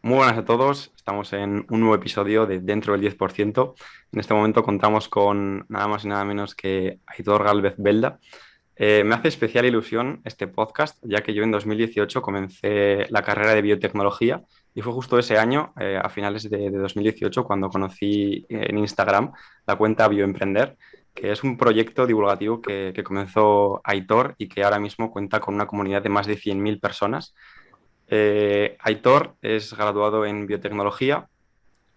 Muy buenas a todos, estamos en un nuevo episodio de Dentro del 10%. En este momento contamos con nada más y nada menos que Aitor Gálvez Belda. Me hace especial ilusión este podcast, ya que yo en 2018 comencé la carrera de biotecnología y fue justo ese año, a finales de 2018, cuando conocí en Instagram la cuenta Bioemprender, que es un proyecto divulgativo que comenzó Aitor y que ahora mismo cuenta con una comunidad de más de 100.000 personas. Aitor es graduado en biotecnología,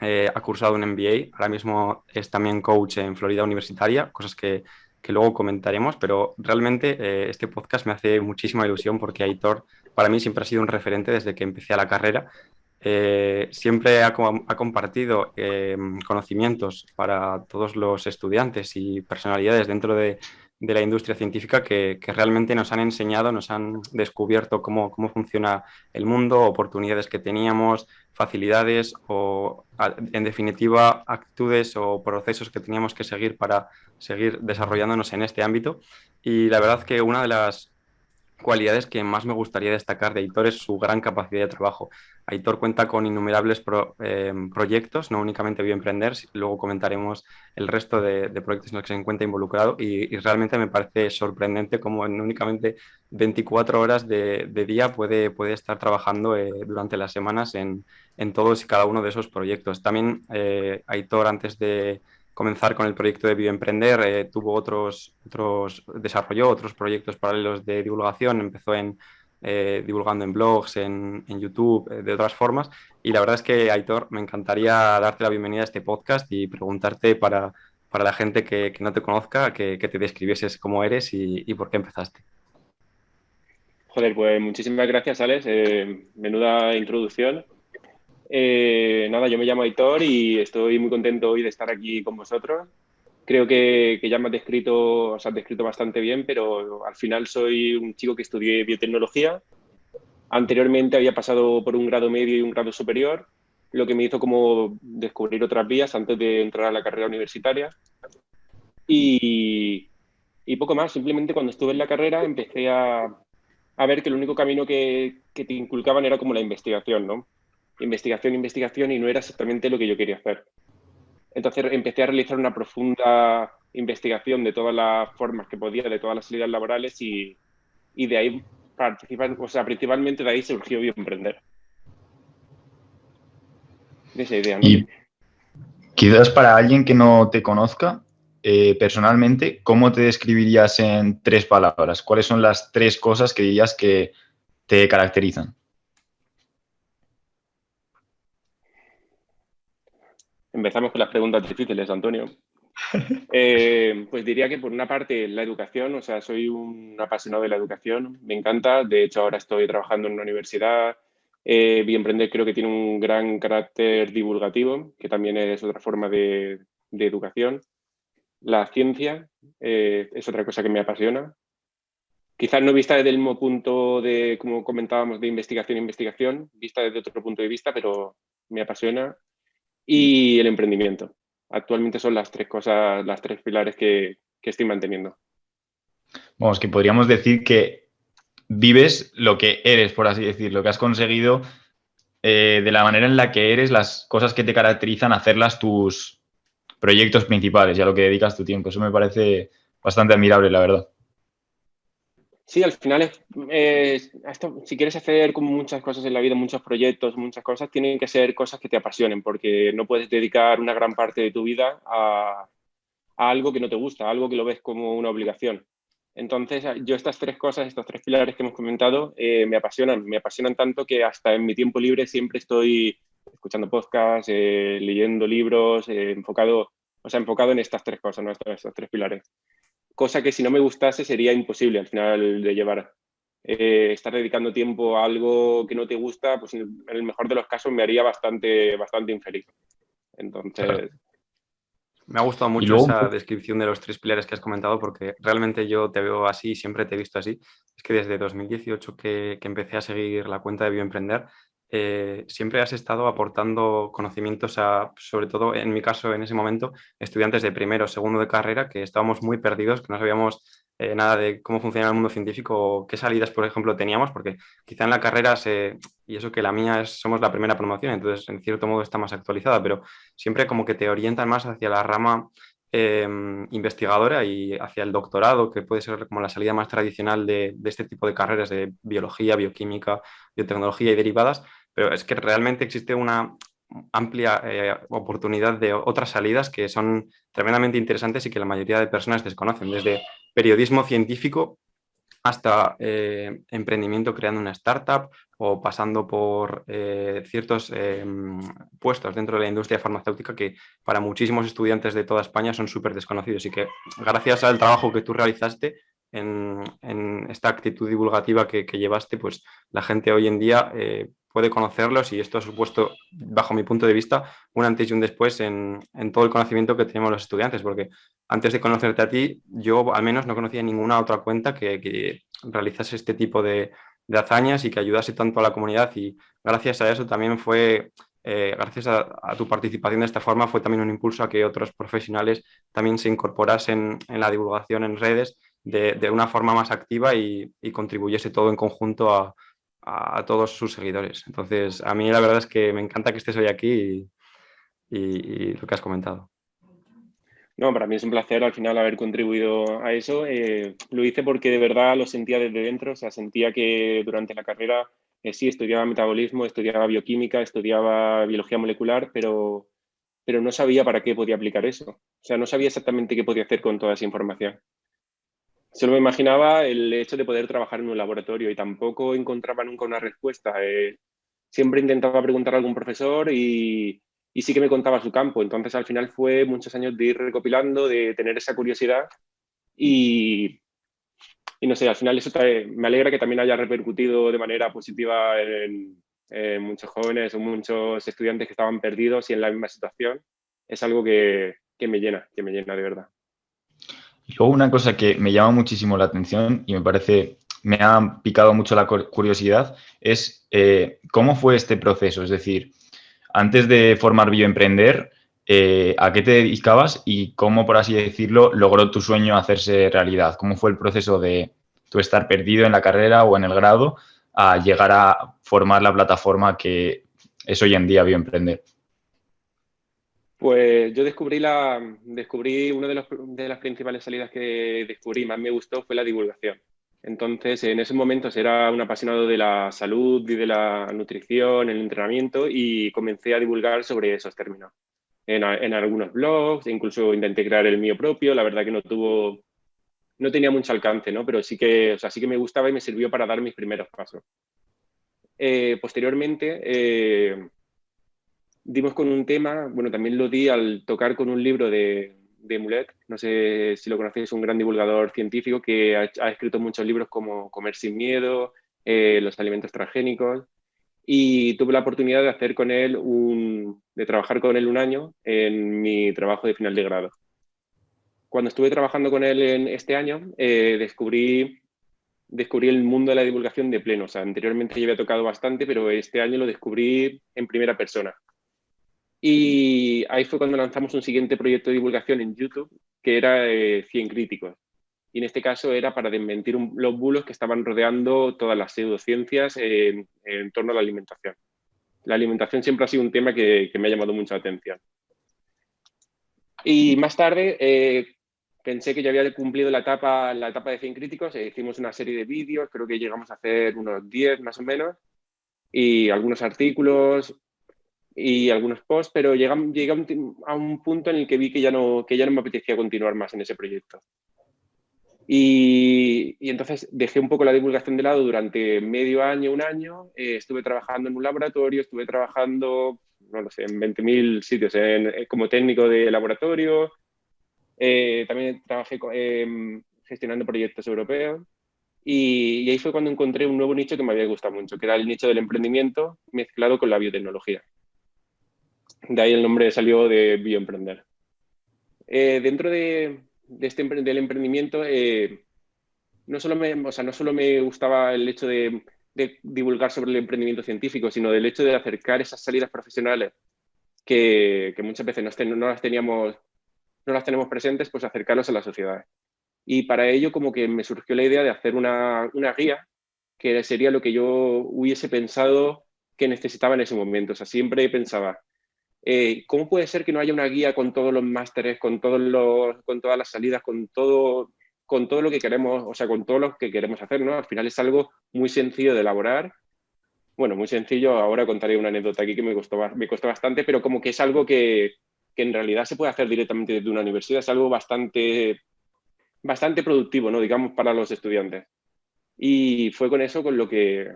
ha cursado un MBA, ahora mismo es también coach en Florida Universitaria, cosas que luego comentaremos, pero realmente este podcast me hace muchísima ilusión porque Aitor para mí siempre ha sido un referente desde que empecé la carrera. Siempre ha compartido conocimientos para todos los estudiantes y personalidades dentro de la industria científica que realmente nos han enseñado, nos han descubierto cómo funciona el mundo, oportunidades que teníamos, facilidades o, en definitiva, actitudes o procesos que teníamos que seguir para seguir desarrollándonos en este ámbito. Y la verdad que una de las cualidades que más me gustaría destacar de Aitor es su gran capacidad de trabajo. Aitor cuenta con innumerables proyectos, no únicamente Bioemprender, luego comentaremos el resto de proyectos en los que se encuentra involucrado y realmente me parece sorprendente cómo en únicamente 24 horas de día puede estar trabajando durante las semanas en todos y cada uno de esos proyectos. También Aitor, antes de comenzar con el proyecto de Bioemprender, tuvo desarrolló otros proyectos paralelos de divulgación, empezó divulgando en blogs, en YouTube, de otras formas, y la verdad es que, Aitor, me encantaría darte la bienvenida a este podcast y preguntarte para la gente que no te conozca, que te describieses cómo eres y por qué empezaste. Joder, pues muchísimas gracias, Alex. Menuda introducción. Nada, yo me llamo Aitor y estoy muy contento hoy de estar aquí con vosotros. Creo que ya me has descrito, os has descrito bastante bien, pero al final soy un chico que estudié biotecnología. Anteriormente había pasado por un grado medio y un grado superior, lo que me hizo como descubrir otras vías antes de entrar a la carrera universitaria. Y, y poco más, simplemente cuando estuve en la carrera empecé a ver que el único camino que te inculcaban era como la investigación, ¿no? Investigación, investigación, y no era exactamente lo que yo quería hacer. Entonces empecé a realizar una profunda investigación de todas las formas que podía, de todas las salidas laborales, y de ahí participar, o sea, principalmente de ahí surgió Bioemprender, de esa idea, ¿no? Y quizás para alguien que no te conozca, personalmente, ¿cómo te describirías en 3 palabras? ¿Cuáles son las 3 cosas que dirías que te caracterizan? Empezamos con las preguntas difíciles, Antonio. Pues diría que por una parte la educación, o sea, soy un apasionado de la educación, me encanta, de hecho ahora estoy trabajando en una universidad. Bioemprender creo que tiene un gran carácter divulgativo, que también es otra forma de educación. La ciencia es otra cosa que me apasiona. Quizás no vista desde el mismo punto de, como comentábamos, de investigación e investigación, vista desde otro punto de vista, pero me apasiona. Y el emprendimiento. Actualmente son las tres cosas, las tres pilares que estoy manteniendo. Vamos, que podríamos decir que vives lo que eres, por así decirlo, que has conseguido de la manera en la que eres, las cosas que te caracterizan, hacerlas tus proyectos principales y a lo que dedicas tu tiempo. Eso me parece bastante admirable, la verdad. Sí, al final si quieres hacer como muchas cosas en la vida, muchos proyectos, muchas cosas, tienen que ser cosas que te apasionen, porque no puedes dedicar una gran parte de tu vida a algo que no te gusta, a algo que lo ves como una obligación. Entonces, yo estas tres cosas, estos tres pilares que hemos comentado, me apasionan tanto que hasta en mi tiempo libre siempre estoy escuchando podcasts, leyendo libros, enfocado en estas tres cosas, ¿no? Estos tres pilares. Cosa que si no me gustase sería imposible al final de llevar. Estar dedicando tiempo a algo que no te gusta, pues en el mejor de los casos me haría bastante infeliz. Claro. Entonces, Me ha gustado Y mucho luego un esa poco, descripción de los tres pilares que has comentado porque realmente yo te veo así, siempre te he visto así. Es que desde 2018 que empecé a seguir la cuenta de Bioemprender, siempre has estado aportando conocimientos a, sobre todo en mi caso en ese momento, estudiantes de primero o segundo de carrera que estábamos muy perdidos, que no sabíamos nada de cómo funciona el mundo científico o qué salidas, por ejemplo, teníamos, porque quizá en la carrera, y eso que la mía somos la primera promoción, entonces en cierto modo está más actualizada, pero siempre como que te orientan más hacia la rama investigadora y hacia el doctorado, que puede ser como la salida más tradicional de este tipo de carreras de biología, bioquímica, biotecnología y derivadas, pero es que realmente existe una amplia oportunidad de otras salidas que son tremendamente interesantes y que la mayoría de personas desconocen, desde periodismo científico hasta emprendimiento creando una startup o pasando por ciertos puestos dentro de la industria farmacéutica que para muchísimos estudiantes de toda España son súper desconocidos y que gracias al trabajo que tú realizaste en esta actitud divulgativa que llevaste, pues la gente hoy en día puede conocerlos y esto ha supuesto, bajo mi punto de vista, un antes y un después en todo el conocimiento que tenemos los estudiantes, porque antes de conocerte a ti, yo al menos no conocía ninguna otra cuenta que realizase este tipo de hazañas y que ayudase tanto a la comunidad y gracias a eso también fue, gracias a tu participación de esta forma, fue también un impulso a que otros profesionales también se incorporasen en la divulgación en redes de una forma más activa y contribuyese todo en conjunto a todos sus seguidores. Entonces, a mí la verdad es que me encanta que estés hoy aquí y lo que has comentado. No, para mí es un placer al final haber contribuido a eso. Lo hice porque de verdad lo sentía desde dentro, o sea, sentía que durante la carrera sí estudiaba metabolismo, estudiaba bioquímica, estudiaba biología molecular, pero no sabía para qué podía aplicar eso. O sea, no sabía exactamente qué podía hacer con toda esa información. Solo me imaginaba el hecho de poder trabajar en un laboratorio y tampoco encontraba nunca una respuesta. Siempre intentaba preguntar a algún profesor y sí que me contaba su campo. Entonces, al final fue muchos años de ir recopilando, de tener esa curiosidad y, y no sé, al final eso me alegra que también haya repercutido de manera positiva en muchos jóvenes o muchos estudiantes que estaban perdidos y en la misma situación. Es algo que me llena de verdad. Y luego una cosa que me llama muchísimo la atención y me ha picado mucho la curiosidad es cómo fue este proceso. Es decir, antes de formar Bioemprender, ¿a qué te dedicabas y cómo, por así decirlo, logró tu sueño hacerse realidad? ¿Cómo fue el proceso de tú estar perdido en la carrera o en el grado a llegar a formar la plataforma que es hoy en día Bioemprender? Pues yo descubrí una de las principales salidas que descubrí y más me gustó fue la divulgación. Entonces, en esos momentos era un apasionado de la salud y de la nutrición, el entrenamiento y comencé a divulgar sobre esos términos en algunos blogs, e incluso intenté crear el mío propio. La verdad que no tenía mucho alcance, ¿no? Pero sí que me gustaba y me sirvió para dar mis primeros pasos. Posteriormente, dimos con un tema, bueno, también lo di al tocar con un libro de Mulet, no sé si lo conocéis, un gran divulgador científico que ha escrito muchos libros como Comer sin miedo, Los alimentos transgénicos, y tuve la oportunidad de hacer con él de trabajar con él un año en mi trabajo de final de grado. Cuando estuve trabajando con él en este año, descubrí el mundo de la divulgación de pleno. O sea, anteriormente ya había tocado bastante, pero este año lo descubrí en primera persona. Y ahí fue cuando lanzamos un siguiente proyecto de divulgación en YouTube, que era 100 críticos. Y en este caso era para desmentir los bulos que estaban rodeando todas las pseudociencias en torno a la alimentación. La alimentación siempre ha sido un tema que me ha llamado mucha atención. Y más tarde pensé que ya había cumplido la etapa de 100 críticos. Hicimos una serie de vídeos, creo que llegamos a hacer unos 10 más o menos, y algunos artículos y algunos posts, pero llegué a un punto en el que vi que ya no me apetecía continuar más en ese proyecto. Y entonces dejé un poco la divulgación de lado durante medio año, un año. Estuve trabajando en un laboratorio, estuve trabajando, no lo sé, en 20.000 sitios como técnico de laboratorio. También trabajé gestionando proyectos europeos. Y ahí fue cuando encontré un nuevo nicho que me había gustado mucho, que era el nicho del emprendimiento mezclado con la biotecnología. De ahí el nombre salió de Bioemprender. Dentro del emprendimiento, no solo me gustaba el hecho de divulgar sobre el emprendimiento científico, sino del hecho de acercar esas salidas profesionales que muchas veces no las tenemos presentes, pues acercarlos a la sociedad. Y para ello como que me surgió la idea de hacer una guía, que sería lo que yo hubiese pensado que necesitaba en ese momento. O sea, siempre pensaba, ¿cómo puede ser que no haya una guía con todos los másteres, con todas las salidas, con todo lo que queremos, o sea, con todo lo que queremos hacer, ¿no? Al final es algo muy sencillo de elaborar. Bueno, muy sencillo, ahora contaré una anécdota aquí que me costó bastante, pero como que es algo que en realidad se puede hacer directamente desde una universidad, es algo bastante productivo, ¿no? Digamos, para los estudiantes. Y fue con eso con lo que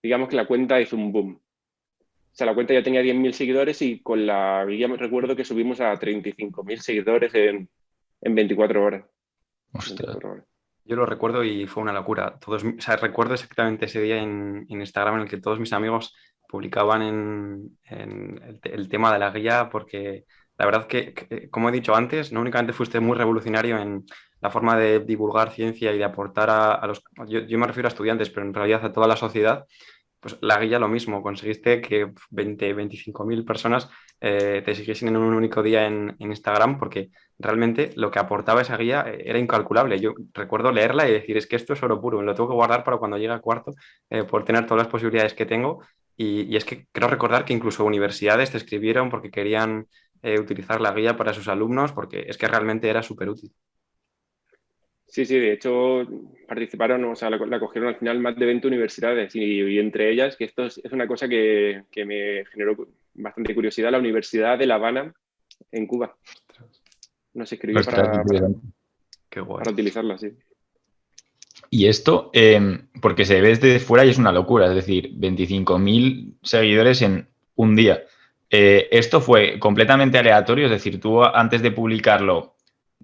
digamos que la cuenta hizo un boom. O sea, la cuenta ya tenía 10.000 seguidores y con la guía me recuerdo que subimos a 35.000 seguidores en 24 horas. Ostras. 24 horas. Yo lo recuerdo y fue una locura. O sea, recuerdo exactamente ese día en Instagram en el que todos mis amigos publicaban en el tema de la guía, porque la verdad como he dicho antes, no únicamente fuiste muy revolucionario en la forma de divulgar ciencia y de aportar a los... Yo me refiero a estudiantes, pero en realidad a toda la sociedad. Pues la guía lo mismo, conseguiste que 25.000 personas te siguiesen en un único día en Instagram, porque realmente lo que aportaba esa guía era incalculable. Yo recuerdo leerla y decir, es que esto es oro puro, me lo tengo que guardar para cuando llegue a cuarto, por tener todas las posibilidades que tengo. Y es que creo recordar que incluso universidades te escribieron porque querían utilizar la guía para sus alumnos, porque es que realmente era súper útil. Sí, de hecho participaron, o sea, la cogieron al final más de 20 universidades y entre ellas, que esto es una cosa que me generó bastante curiosidad, la Universidad de La Habana en Cuba. Nos escribió Ostras, qué para interesante. Qué guay. utilizarla, sí. Y esto, porque se ve desde fuera y es una locura, es decir, 25.000 seguidores en un día. ¿Esto fue completamente aleatorio? Es decir, tú antes de publicarlo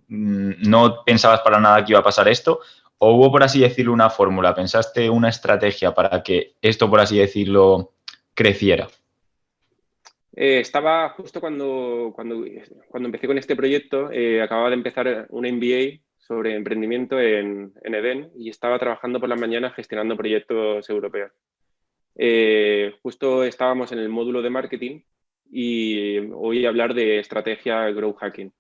no pensabas para nada que iba a pasar esto, o hubo, por así decirlo, una fórmula, pensaste una estrategia para que esto, por así decirlo, creciera. Estaba justo cuando empecé con este proyecto, acababa de empezar un MBA sobre emprendimiento en EDEN y estaba trabajando por las mañanas gestionando proyectos europeos. Justo estábamos en el módulo de marketing y oí hablar de estrategia growth hacking.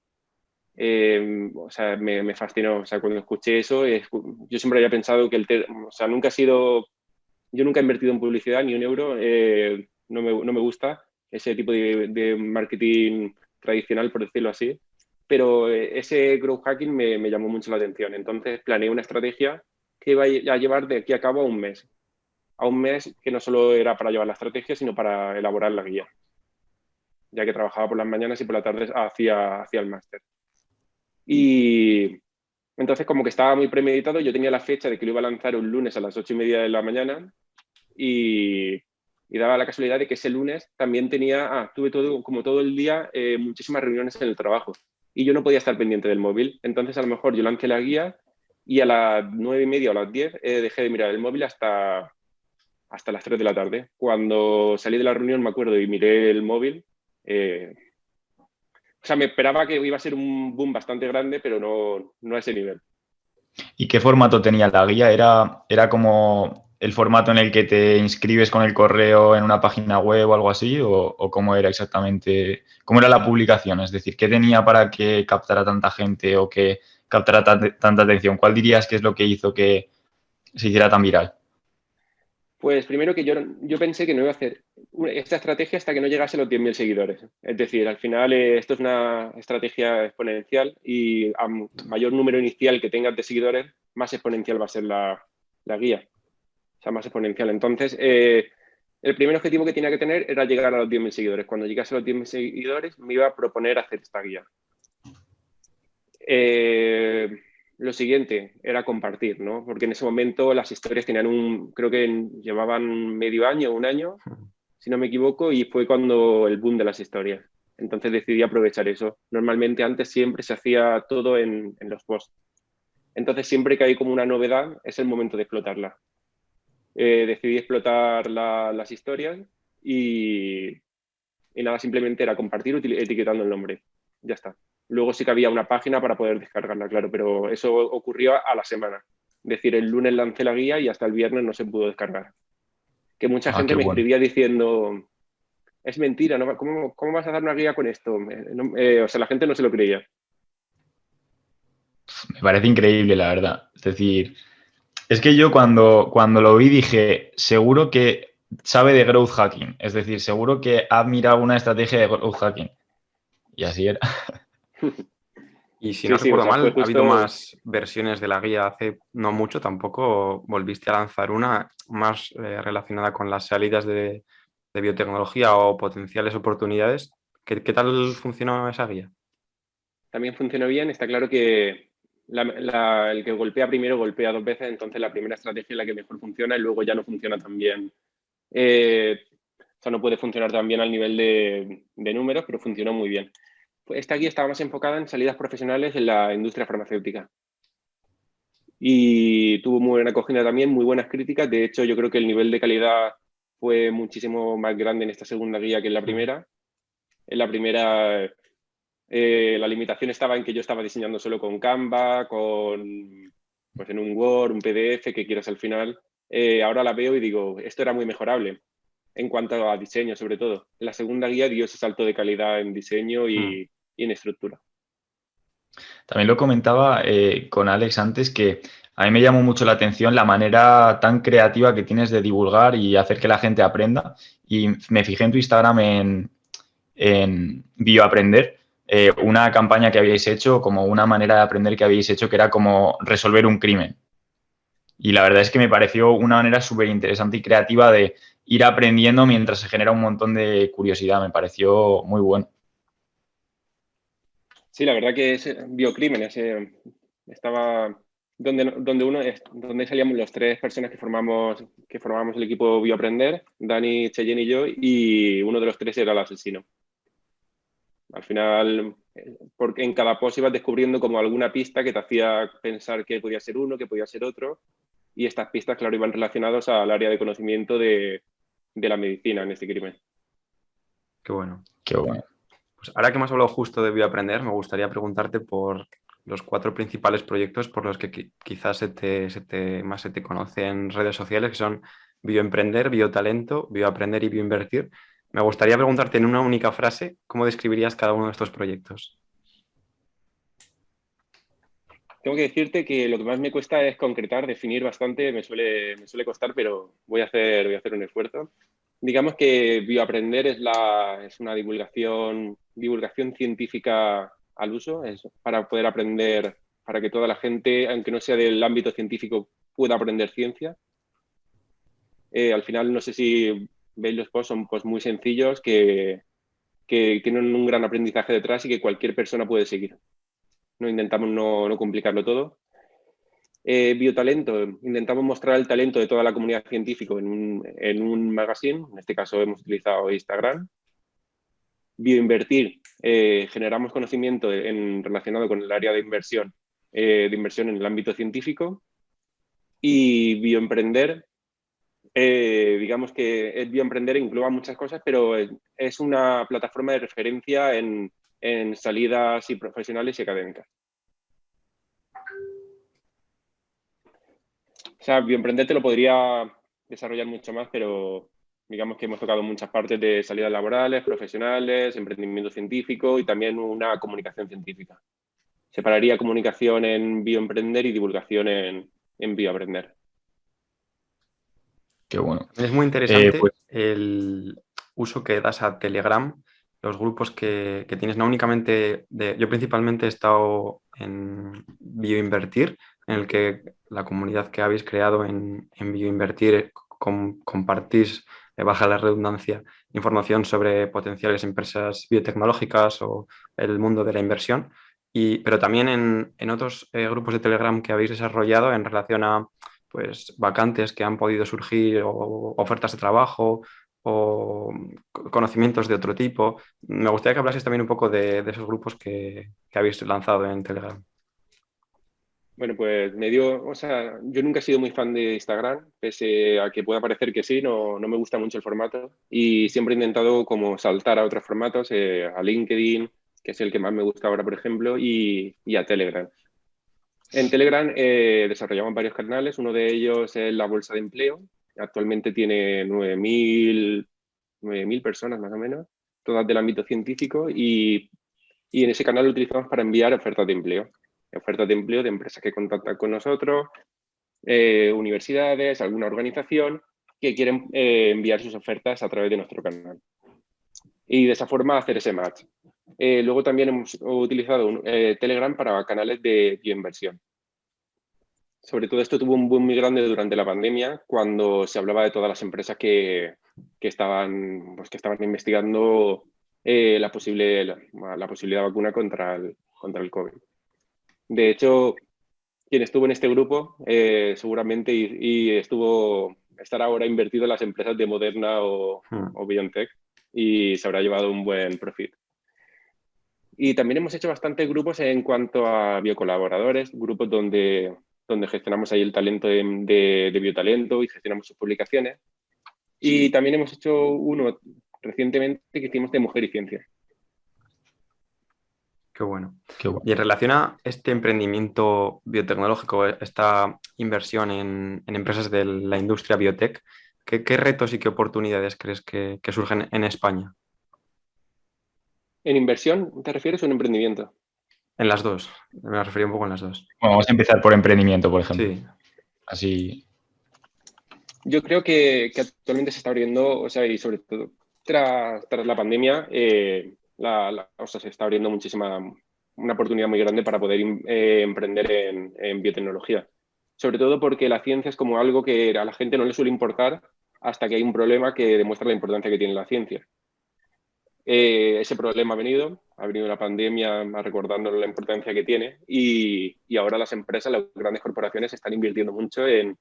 O sea, me fascinó. O sea, cuando escuché eso, yo siempre había pensado que o sea, yo nunca he invertido en publicidad ni un euro, no me gusta ese tipo de marketing tradicional, por decirlo así, pero ese growth hacking me llamó mucho la atención. Entonces planeé una estrategia que iba a llevar de aquí a cabo a un mes que no solo era para llevar la estrategia, sino para elaborar la guía, ya que trabajaba por las mañanas y por la tarde hacía el máster. Y entonces como que estaba muy premeditado, yo tenía la fecha de que lo iba a lanzar un lunes a las 8:30 de la mañana y daba la casualidad de que ese lunes también tuve todo el día muchísimas reuniones en el trabajo y yo no podía estar pendiente del móvil. Entonces a lo mejor yo lancé la guía y a las 9:30 o a las 10 dejé de mirar el móvil hasta las 3 de la tarde. Cuando salí de la reunión me acuerdo y miré el móvil. O sea, me esperaba que iba a ser un boom bastante grande, pero no a ese nivel. ¿Y qué formato tenía la guía? ¿Era como el formato en el que te inscribes con el correo en una página web o algo así? ¿O cómo era exactamente? ¿Cómo era la publicación? Es decir, ¿qué tenía para que captara tanta gente o que captara tanta atención? ¿Cuál dirías que es lo que hizo que se hiciera tan viral? Pues primero que yo pensé que no iba a hacer esta estrategia hasta que no llegase a los 10.000 seguidores. Es decir, al final esto es una estrategia exponencial y a mayor número inicial que tengas de seguidores, más exponencial va a ser la guía. O sea, más exponencial. Entonces, el primer objetivo que tenía que tener era llegar a los 10.000 seguidores. Cuando llegase a los 10.000 seguidores, me iba a proponer hacer esta guía. Lo siguiente era compartir, ¿no? Porque en ese momento las historias tenían creo que llevaban medio año, un año, si no me equivoco, y fue cuando el boom de las historias. Entonces decidí aprovechar eso. Normalmente antes siempre se hacía todo en los posts. Entonces siempre que hay como una novedad es el momento de explotarla. Decidí explotar las historias y nada, simplemente era compartir etiquetando el nombre. Ya está. Luego sí que había una página para poder descargarla, claro, pero eso ocurrió a la semana. Es decir, el lunes lancé la guía y hasta el viernes no se pudo descargar. Que mucha gente Qué me bueno. escribía diciendo, es mentira, ¿no? ¿Cómo vas a dar una guía con esto? O sea, la gente no se lo creía. Me parece increíble, la verdad. Es decir, es que yo cuando lo vi dije, seguro que sabe de growth hacking. Es decir, seguro que ha mirado una estrategia de growth hacking. Y así era. Y si no Sí, sí, o recuerdo sea, fue mal, ha habido justo. más versiones de la guía hace no mucho, tampoco volviste a lanzar una más relacionada con las salidas de biotecnología o potenciales oportunidades. ¿Qué tal funcionó esa guía? También funcionó bien. Está claro que el que golpea primero golpea dos veces, entonces la primera estrategia es la que mejor funciona y luego ya no funciona tan bien. O sea, no puede funcionar tan bien al nivel de números, pero funcionó muy bien. Pues esta guía estaba más enfocada en salidas profesionales en la industria farmacéutica y tuvo muy buena acogida también, muy buenas críticas. De hecho, yo creo que el nivel de calidad fue muchísimo más grande en esta segunda guía que en la primera. En la primera la limitación estaba en que yo estaba diseñando solo con Canva, pues en un Word, un PDF, que quieras al final. Ahora la veo y digo, esto era muy mejorable en cuanto a diseño, sobre todo. La segunda guía dio ese salto de calidad en diseño Mm. y en estructura. También lo comentaba con Alex antes que a mí me llamó mucho la atención la manera tan creativa que tienes de divulgar y hacer que la gente aprenda. Y me fijé en tu Instagram en Bioaprender, una campaña que habíais hecho, como una manera de aprender que habíais hecho, que era como resolver un crimen. Y la verdad es que me pareció una manera súper interesante y creativa de ir aprendiendo mientras se genera un montón de curiosidad. Me pareció muy bueno. Sí, la verdad que ese biocrímenes estaba donde salíamos los tres personas que formamos el equipo Bioaprender, Dani, Cheyenne y yo, y uno de los tres era el asesino. Al final, porque en cada post ibas descubriendo como alguna pista que te hacía pensar que podía ser uno, que podía ser otro, y estas pistas, claro, iban relacionadas al área de conocimiento de la medicina en este crimen. Qué bueno. Qué bueno. Pues ahora que hemos hablado justo de Bioaprender, me gustaría preguntarte por los 4 principales proyectos por los que quizás más se te conoce en redes sociales, que son Bioemprender, Biotalento, Bioaprender y Bioinvertir. Me gustaría preguntarte en una única frase, ¿cómo describirías cada uno de estos proyectos? Tengo que decirte que lo que más me cuesta es concretar, definir bastante, me suele costar, pero voy a hacer un esfuerzo. Digamos que Bioaprender es una divulgación científica al uso, es para poder aprender, para que toda la gente, aunque no sea del ámbito científico, pueda aprender ciencia. Al final, no sé si veis los posts, son posts muy sencillos que tienen un gran aprendizaje detrás y que cualquier persona puede seguir. No intentamos no complicarlo todo. Biotalento, intentamos mostrar el talento de toda la comunidad científica en un magazine, en este caso hemos utilizado Instagram. Bioinvertir, generamos conocimiento relacionado con el área de inversión en el ámbito científico. Y bioemprender, digamos que el bioemprender engloba muchas cosas, pero es una plataforma de referencia en salidas y profesionales y académicas. O sea, bioemprender te lo podría desarrollar mucho más, pero digamos que hemos tocado muchas partes de salidas laborales, profesionales, emprendimiento científico y también una comunicación científica. Separaría comunicación en bioemprender y divulgación en bioaprender. Qué bueno. Es muy interesante Pues el uso que das a Telegram, los grupos que tienes, no únicamente yo principalmente he estado en Bioinvertir, en el que la comunidad que habéis creado en Bioinvertir compartís, baja la redundancia, información sobre potenciales empresas biotecnológicas o el mundo de la inversión, pero también en otros grupos de Telegram que habéis desarrollado en relación a pues vacantes que han podido surgir o ofertas de trabajo o conocimientos de otro tipo. Me gustaría que hablases también un poco de esos grupos que habéis lanzado en Telegram. Bueno, pues o sea, yo nunca he sido muy fan de Instagram, pese a que pueda parecer que sí, no me gusta mucho el formato y siempre he intentado como saltar a otros formatos, a LinkedIn, que es el que más me gusta ahora, por ejemplo, y a Telegram. En Telegram desarrollamos varios canales, uno de ellos es la bolsa de empleo, actualmente tiene 9.000 personas más o menos, todas del ámbito científico y en ese canal lo utilizamos para enviar ofertas de empleo. ofertas de empleo de empresas que contactan con nosotros, universidades, alguna organización que quieren enviar sus ofertas a través de nuestro canal. Y de esa forma hacer ese match. Luego también hemos utilizado Telegram para canales de bioinversión. Sobre todo esto tuvo un boom muy grande durante la pandemia, cuando se hablaba de todas las empresas que estaban investigando la posible vacuna contra el COVID. De hecho, quien estuvo en este grupo seguramente estará ahora invertido en las empresas de Moderna o BioNTech y se habrá llevado un buen profit. Y también hemos hecho bastantes grupos en cuanto a biocolaboradores, grupos donde gestionamos ahí el talento de biotalento y gestionamos sus publicaciones. Y también hemos hecho uno recientemente que hicimos de mujer y ciencia. Qué bueno. Qué bueno. Y en relación a este emprendimiento biotecnológico, esta inversión en empresas de la industria biotech, ¿qué retos y qué oportunidades crees que surgen en España? ¿En inversión te refieres o en emprendimiento? En las dos. Me refería un poco en las dos. Bueno, vamos a empezar por emprendimiento, por ejemplo. Sí. Así. Yo creo que actualmente se está abriendo, o sea, y sobre todo tras la pandemia, se está abriendo una oportunidad muy grande para poder emprender en biotecnología. Sobre todo porque la ciencia es como algo que a la gente no le suele importar hasta que hay un problema que demuestra la importancia que tiene la ciencia. Ese problema ha venido la pandemia recordándonos la importancia que tiene y ahora las empresas, las grandes corporaciones están invirtiendo mucho en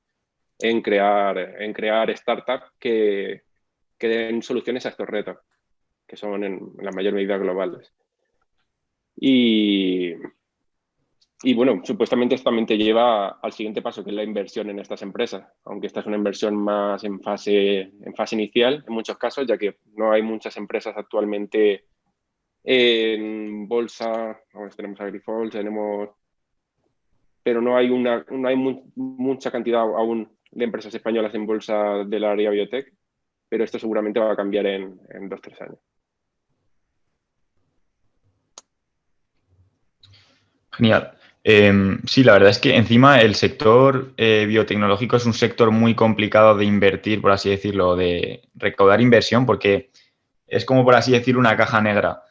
crear startups que den soluciones a estos retos, que son en la mayor medida globales. Y bueno, supuestamente esto también te lleva al siguiente paso, que es la inversión en estas empresas, aunque esta es una inversión más en fase inicial, en muchos casos, ya que no hay muchas empresas actualmente en bolsa. Tenemos Agrifold, pero no hay mucha cantidad aún de empresas españolas en bolsa del área biotech, pero esto seguramente va a cambiar en 2-3 años. Genial. Sí, la verdad es que encima el sector biotecnológico es un sector muy complicado de invertir, por así decirlo, de recaudar inversión, porque es como, por así decirlo, una caja negra.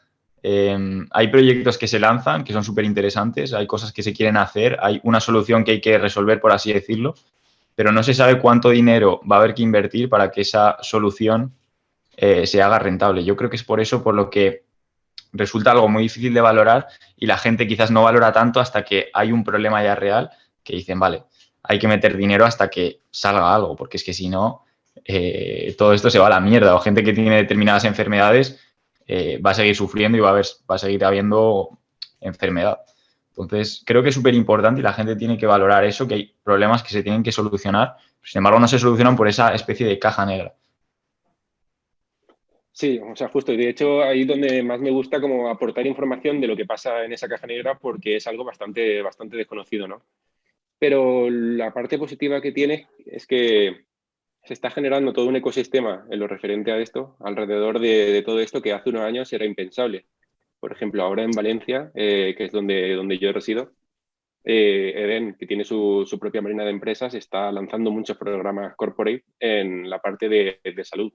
Hay proyectos que se lanzan, que son súper interesantes, hay cosas que se quieren hacer, hay una solución que hay que resolver, por así decirlo, pero no se sabe cuánto dinero va a haber que invertir para que esa solución se haga rentable. Yo creo que es por eso por lo que resulta algo muy difícil de valorar y la gente quizás no valora tanto hasta que hay un problema ya real que dicen, vale, hay que meter dinero hasta que salga algo, porque es que si no, todo esto se va a la mierda. O gente que tiene determinadas enfermedades va a seguir sufriendo y va a seguir habiendo enfermedad. Entonces, creo que es súper importante y la gente tiene que valorar eso, que hay problemas que se tienen que solucionar, sin embargo, no se solucionan por esa especie de caja negra. Sí, o sea, justo. Y de hecho, ahí es donde más me gusta como aportar información de lo que pasa en esa caja negra, porque es algo bastante desconocido, ¿no? Pero la parte positiva que tiene es que se está generando todo un ecosistema en lo referente a esto, alrededor de todo esto que hace unos años era impensable. Por ejemplo, ahora en Valencia, que es donde yo resido, Eden, que tiene su propia marina de empresas, está lanzando muchos programas corporate en la parte de salud.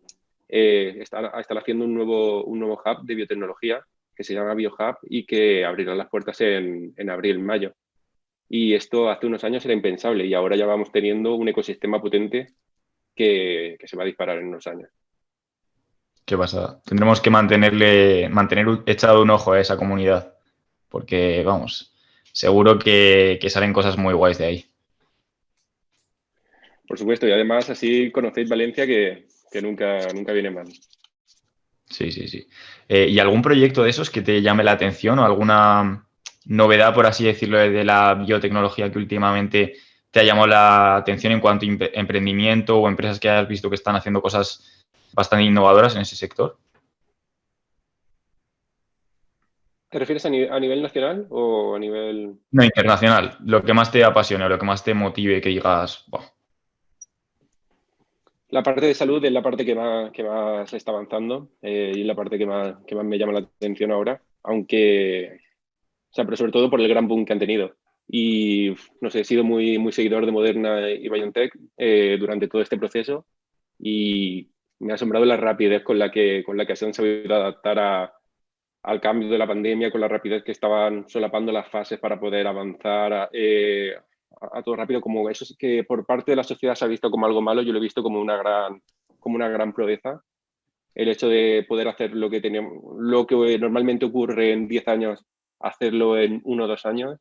Están haciendo un nuevo hub de biotecnología que se llama BioHub y que abrirá las puertas en abril, mayo. Y esto hace unos años era impensable y ahora ya vamos teniendo un ecosistema potente que se va a disparar en unos años. Qué pasada. Tendremos que mantener echado un ojo a esa comunidad, porque, vamos, seguro que salen cosas muy guays de ahí. Por supuesto, y además así conocéis Valencia que nunca viene mal. Sí, sí, sí. ¿Y algún proyecto de esos que te llame la atención o alguna novedad, por así decirlo, de la biotecnología que últimamente te ha llamado la atención en cuanto a emprendimiento o empresas que hayas visto que están haciendo cosas bastante innovadoras en ese sector? ¿Te refieres a nivel nacional o a nivel...? No, internacional. Lo que más te apasione, lo que más te motive, que digas, "Buah". La parte de salud es la parte que más está avanzando y es la parte que más me llama la atención ahora, aunque, o sea, pero sobre todo por el gran boom que han tenido. y no sé, he sido muy, muy seguidor de Moderna y BioNTech durante todo este proceso y me ha asombrado la rapidez con la que se han sabido adaptar al cambio de la pandemia, con la rapidez que estaban solapando las fases para poder avanzar a todo rápido. Como eso es que por parte de la sociedad se ha visto como algo malo, yo lo he visto como una gran proeza. El hecho de poder hacer lo que normalmente ocurre en 10 años, hacerlo en 1 o 2 años,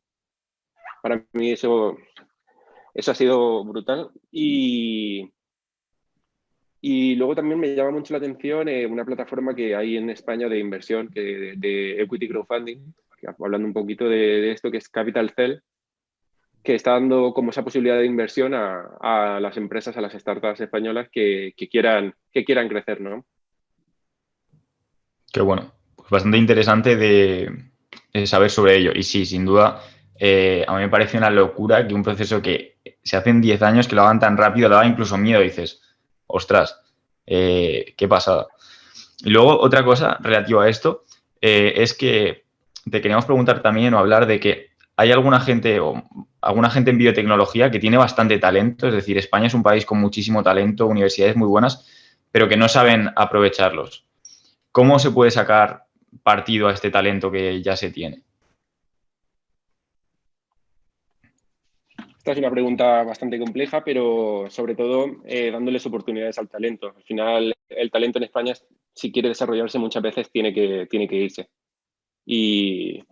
para mí eso ha sido brutal. Y luego también me llama mucho la atención una plataforma que hay en España de inversión, de equity crowdfunding, hablando un poquito de esto, que es Capital Cell, que está dando como esa posibilidad de inversión a las empresas, a las startups españolas que quieran crecer, ¿no? Qué bueno. Pues bastante interesante de saber sobre ello. Y sí, sin duda, a mí me parece una locura que un proceso que se hace en 10 años, que lo hagan tan rápido, da incluso miedo. Dices, ostras, qué pasada. Y luego, otra cosa relativa a esto, es que te queríamos preguntar también o hablar de que hay alguna gente en biotecnología que tiene bastante talento. Es decir, España es un país con muchísimo talento, universidades muy buenas, pero que no saben aprovecharlos. ¿Cómo se puede sacar partido a este talento que ya se tiene? Esta es una pregunta bastante compleja, pero sobre todo dándoles oportunidades al talento. Al final, el talento en España, si quiere desarrollarse, muchas veces tiene que irse. Y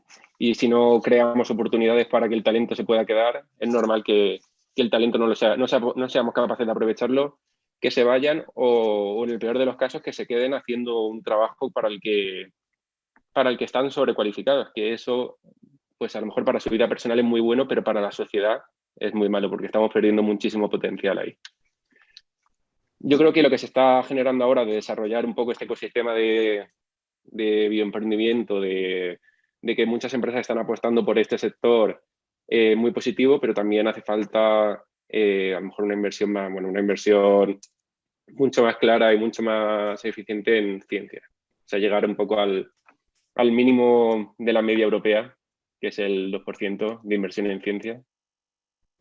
si no creamos oportunidades para que el talento se pueda quedar, es normal que el talento no seamos capaces de aprovecharlo, que se vayan o en el peor de los casos, que se queden haciendo un trabajo para el que están sobrecualificados, que eso, pues a lo mejor para su vida personal es muy bueno, pero para la sociedad es muy malo porque estamos perdiendo muchísimo potencial ahí. Yo creo que lo que se está generando ahora de desarrollar un poco este ecosistema de bioemprendimiento, de que muchas empresas están apostando por este sector, muy positivo, pero también hace falta a lo mejor una inversión mucho más clara y mucho más eficiente en ciencia. O sea, llegar un poco al mínimo de la media europea, que es el 2% de inversión en ciencia.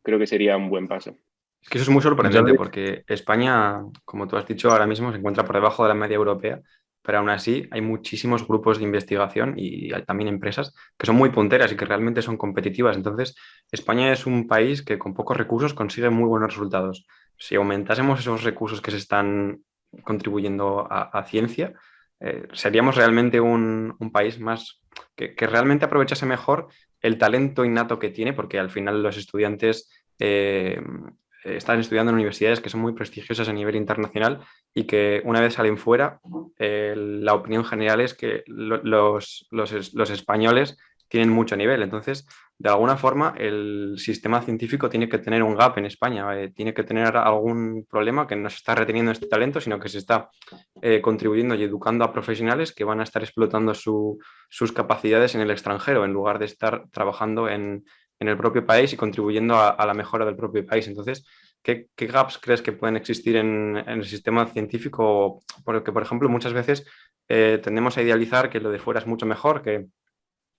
Creo que sería un buen paso. Es que eso es muy Muchas sorprendente veces. porque España, como tú has dicho, ahora mismo se encuentra por debajo de la media europea, pero aún así hay muchísimos grupos de investigación y hay también empresas que son muy punteras y que realmente son competitivas. Entonces, España es un país que con pocos recursos consigue muy buenos resultados. Si aumentásemos esos recursos que se están contribuyendo a ciencia, seríamos realmente un país más que realmente aprovechase mejor el talento innato que tiene, porque al final los estudiantes están estudiando en universidades que son muy prestigiosas a nivel internacional y que una vez salen fuera, la opinión general es que los españoles tienen mucho nivel. Entonces, de alguna forma, el sistema científico tiene que tener un gap en España, tiene que tener algún problema que no se está reteniendo este talento, sino que se está contribuyendo y educando a profesionales que van a estar explotando sus capacidades en el extranjero, en lugar de estar trabajando en el propio país y contribuyendo a la mejora del propio país. Entonces, ¿qué gaps crees que pueden existir en el sistema científico? Porque, por ejemplo, muchas veces tendemos a idealizar que lo de fuera es mucho mejor, que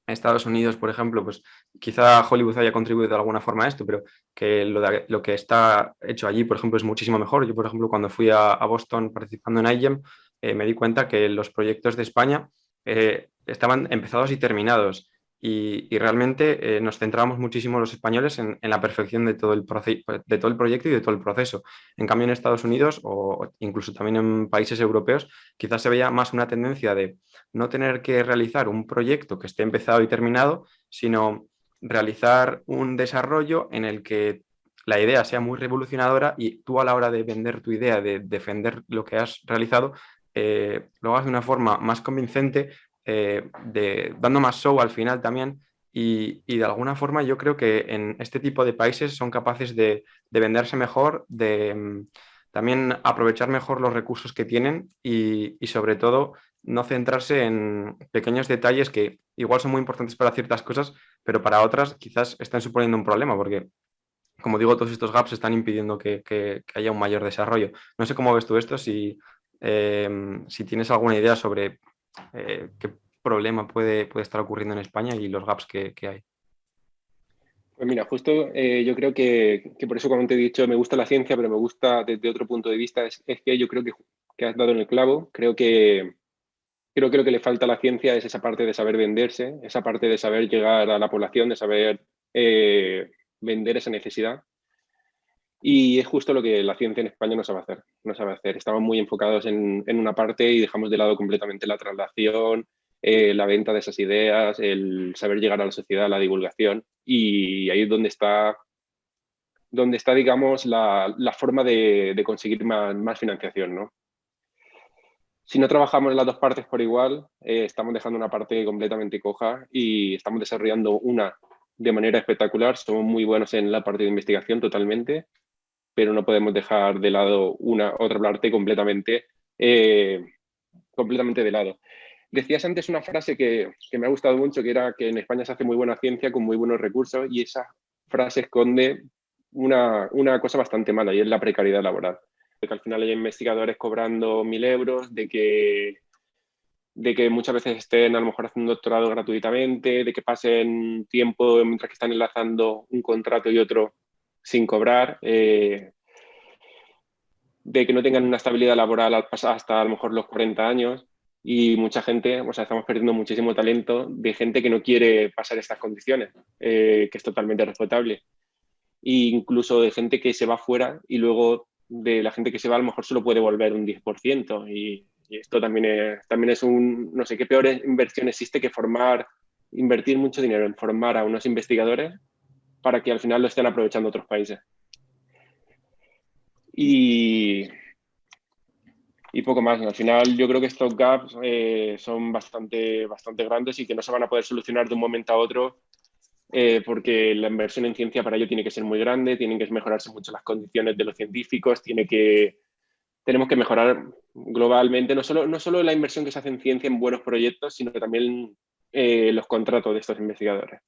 Estados Unidos, por ejemplo, pues quizá Hollywood haya contribuido de alguna forma a esto, pero que lo que está hecho allí, por ejemplo, es muchísimo mejor. Yo, por ejemplo, cuando fui a Boston participando en iGEM, me di cuenta que los proyectos de España estaban empezados y terminados. Y realmente nos centrábamos muchísimo los españoles en la perfección de todo de todo el proyecto y de todo el proceso. En cambio, en Estados Unidos o incluso también en países europeos, quizás se veía más una tendencia de no tener que realizar un proyecto que esté empezado y terminado, sino realizar un desarrollo en el que la idea sea muy revolucionadora y tú a la hora de vender tu idea, de defender lo que has realizado, lo hagas de una forma más convincente, dando más show al final también. De alguna forma yo creo que en este tipo de países son capaces de venderse mejor, de también aprovechar mejor los recursos que tienen y sobre todo no centrarse en pequeños detalles que igual son muy importantes para ciertas cosas, pero para otras quizás están suponiendo un problema, porque, como digo, todos estos gaps están impidiendo que haya un mayor desarrollo. No sé cómo ves tú esto, si tienes alguna idea sobre qué problema puede estar ocurriendo en España y los gaps que hay. Pues mira, justo yo creo que por eso cuando te he dicho me gusta la ciencia, pero me gusta desde otro punto de vista, es que yo creo que has dado en el clavo. Creo que lo que le falta a la ciencia es esa parte de saber venderse, esa parte de saber llegar a la población, de saber vender esa necesidad. Y es justo lo que la ciencia en España no sabe hacer. No sabe hacer. Estamos muy enfocados en una parte y dejamos de lado completamente la traslación, la venta de esas ideas, el saber llegar a la sociedad, la divulgación. Y ahí es donde está, digamos, la forma de conseguir más financiación, ¿no? Si no trabajamos en las dos partes por igual, estamos dejando una parte completamente coja y estamos desarrollando una de manera espectacular. Somos muy buenos en la parte de investigación totalmente, pero no podemos dejar de lado otra parte completamente de lado. Decías antes una frase que me ha gustado mucho, que era que en España se hace muy buena ciencia con muy buenos recursos, y esa frase esconde una cosa bastante mala, y es la precariedad laboral. De que al final hay investigadores cobrando 1.000 euros, de que muchas veces estén a lo mejor haciendo doctorado gratuitamente, de que pasen tiempo mientras que están enlazando un contrato y otro sin cobrar, de que no tengan una estabilidad laboral hasta a lo mejor los 40 años, y mucha gente, o sea, estamos perdiendo muchísimo talento de gente que no quiere pasar estas condiciones, que es totalmente respetable, e incluso de gente que se va fuera y luego de la gente que se va a lo mejor solo puede volver un 10%, y esto también es no sé qué peor inversión existe que invertir mucho dinero en formar a unos investigadores para que al final lo estén aprovechando otros países. Y poco más. Al final yo creo que estos gaps son bastante grandes y que no se van a poder solucionar de un momento a otro, porque la inversión en ciencia para ello tiene que ser muy grande, tienen que mejorarse mucho las condiciones de los científicos, tenemos que mejorar globalmente, no solo la inversión que se hace en ciencia en buenos proyectos, sino que también los contratos de estos investigadores.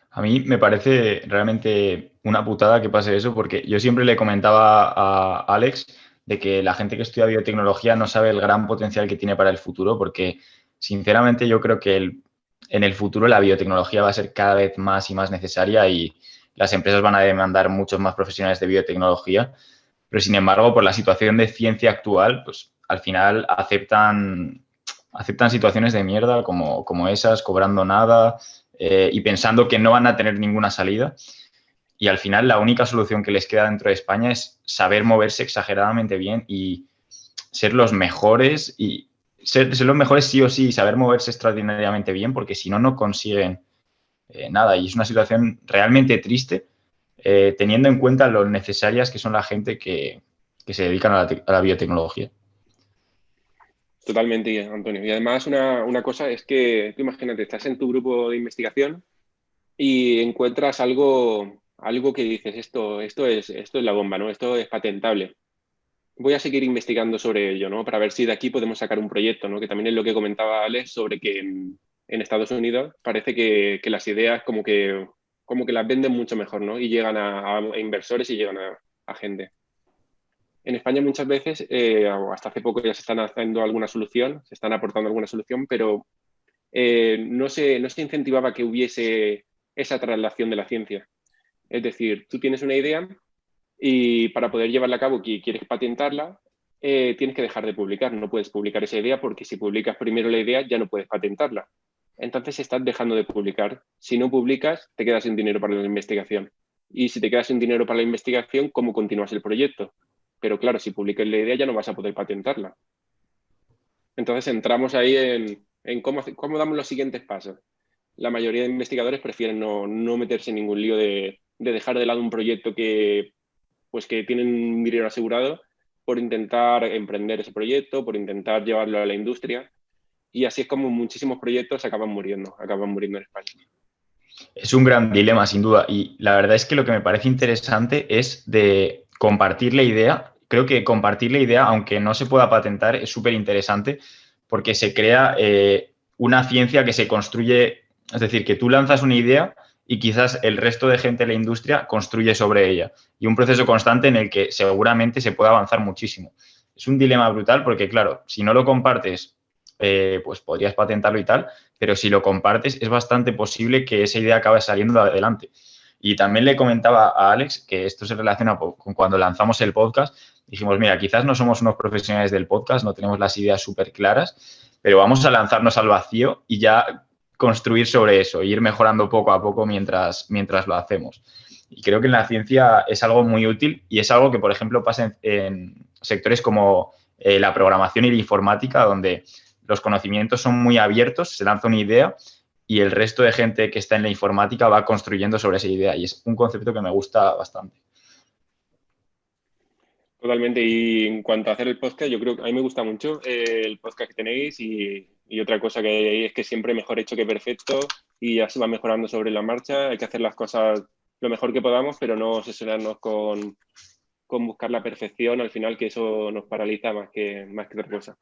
A mí me parece realmente una putada que pase eso, porque yo siempre le comentaba a Alex de que la gente que estudia biotecnología no sabe el gran potencial que tiene para el futuro, porque sinceramente yo creo que en el futuro la biotecnología va a ser cada vez más y más necesaria y las empresas van a demandar muchos más profesionales de biotecnología, pero sin embargo, por la situación de ciencia actual, pues al final aceptan situaciones de mierda como esas, cobrando nada, y pensando que no van a tener ninguna salida. Y al final la única solución que les queda dentro de España es saber moverse exageradamente bien y ser los mejores, y ser los mejores sí o sí, y saber moverse extraordinariamente bien, porque si no, no consiguen nada. Y es una situación realmente triste, teniendo en cuenta lo necesarias que son la gente que se dedican a la biotecnología. Totalmente, Antonio. Y además una cosa es que, tú imagínate, estás en tu grupo de investigación y encuentras algo que dices, esto es la bomba, ¿no? Esto es patentable. Voy a seguir investigando sobre ello, ¿no? Para ver si de aquí podemos sacar un proyecto, ¿no? Que también es lo que comentaba Alex sobre que en Estados Unidos parece que las ideas como que las venden mucho mejor, ¿no? Y llegan a inversores y llegan a gente. En España muchas veces, hasta hace poco ya se están haciendo alguna solución, se están aportando alguna solución, pero no se incentivaba que hubiese esa traslación de la ciencia. Es decir, tú tienes una idea y para poder llevarla a cabo, que quieres patentarla, tienes que dejar de publicar. No puedes publicar esa idea porque si publicas primero la idea ya no puedes patentarla. Entonces estás dejando de publicar. Si no publicas, te quedas sin dinero para la investigación. Y si te quedas sin dinero para la investigación, ¿cómo continúas el proyecto? Pero claro, si publicas la idea ya no vas a poder patentarla. Entonces entramos ahí en cómo damos los siguientes pasos. La mayoría de investigadores prefieren no meterse en ningún lío de dejar de lado un proyecto que tienen un dinero asegurado por intentar emprender ese proyecto, por intentar llevarlo a la industria. Y así es como muchísimos proyectos acaban muriendo en España. Es un gran dilema, sin duda. Y la verdad es que lo que me parece interesante es de compartir la idea. Creo que compartir la idea, aunque no se pueda patentar, es súper interesante porque se crea una ciencia que se construye. Es decir, que tú lanzas una idea y quizás el resto de gente de la industria construye sobre ella. Y un proceso constante en el que seguramente se puede avanzar muchísimo. Es un dilema brutal porque, claro, si no lo compartes pues podrías patentarlo y tal, pero si lo compartes es bastante posible que esa idea acabe saliendo adelante. Y también le comentaba a Alex que esto se relaciona con cuando lanzamos el podcast. Dijimos, mira, quizás no somos unos profesionales del podcast, no tenemos las ideas súper claras, pero vamos a lanzarnos al vacío y ya construir sobre eso, e ir mejorando poco a poco mientras lo hacemos. Y creo que en la ciencia es algo muy útil y es algo que, por ejemplo, pasa en sectores como la programación y la informática, donde los conocimientos son muy abiertos, se lanza una idea y el resto de gente que está en la informática va construyendo sobre esa idea. Y es un concepto que me gusta bastante. Totalmente. Y en cuanto a hacer el podcast, yo creo que a mí me gusta mucho el podcast que tenéis y otra cosa que hay es que siempre mejor hecho que perfecto y ya se va mejorando sobre la marcha. Hay que hacer las cosas lo mejor que podamos, pero no obsesionarnos con buscar la perfección al final, que eso nos paraliza más que otra cosa.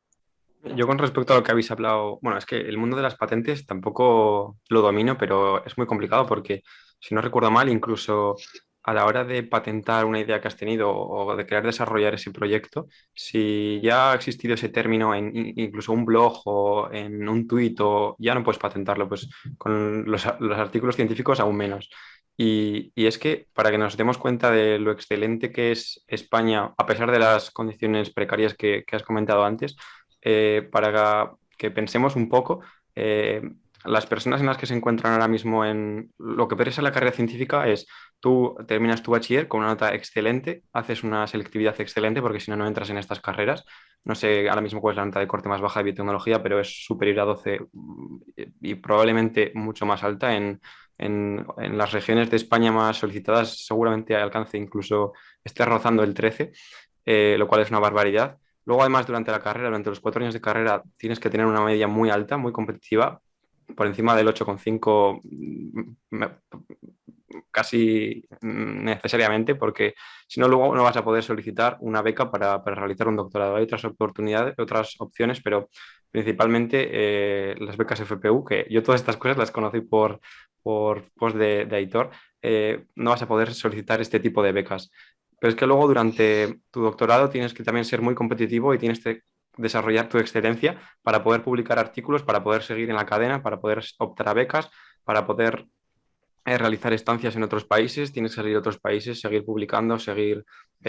Yo con respecto a lo que habéis hablado, bueno, es que el mundo de las patentes tampoco lo domino, pero es muy complicado porque, si no recuerdo mal, incluso a la hora de patentar una idea que has tenido o de querer desarrollar ese proyecto, si ya ha existido ese término en incluso un blog o en un tuit, o ya no puedes patentarlo, pues con los artículos científicos aún menos. Y es que para que nos demos cuenta de lo excelente que es España, a pesar de las condiciones precarias que has comentado antes, para que pensemos un poco, eh, las personas en las que se encuentran ahora mismo en lo que pereza la carrera científica es, tú terminas tu bachiller con una nota excelente, haces una selectividad excelente, porque si no, no entras en estas carreras. No sé ahora mismo cuál es la nota de corte más baja de biotecnología, pero es superior a 12 y probablemente mucho más alta en las regiones de España más solicitadas, seguramente alcance incluso, esté rozando el 13, lo cual es una barbaridad. Luego, además, durante la carrera, durante los 4 años de carrera, tienes que tener una media muy alta, muy competitiva, por encima del 8,5 casi necesariamente, porque si no, luego no vas a poder solicitar una beca para realizar un doctorado. Hay otras oportunidades, otras opciones, pero principalmente las becas FPU, que yo todas estas cosas las conocí por post de Aitor, no vas a poder solicitar este tipo de becas. Pero es que luego durante tu doctorado tienes que también ser muy competitivo y tienes que desarrollar tu excelencia para poder publicar artículos, para poder seguir en la cadena, para poder optar a becas, para poder realizar estancias en otros países, tienes que salir a otros países, seguir publicando, seguir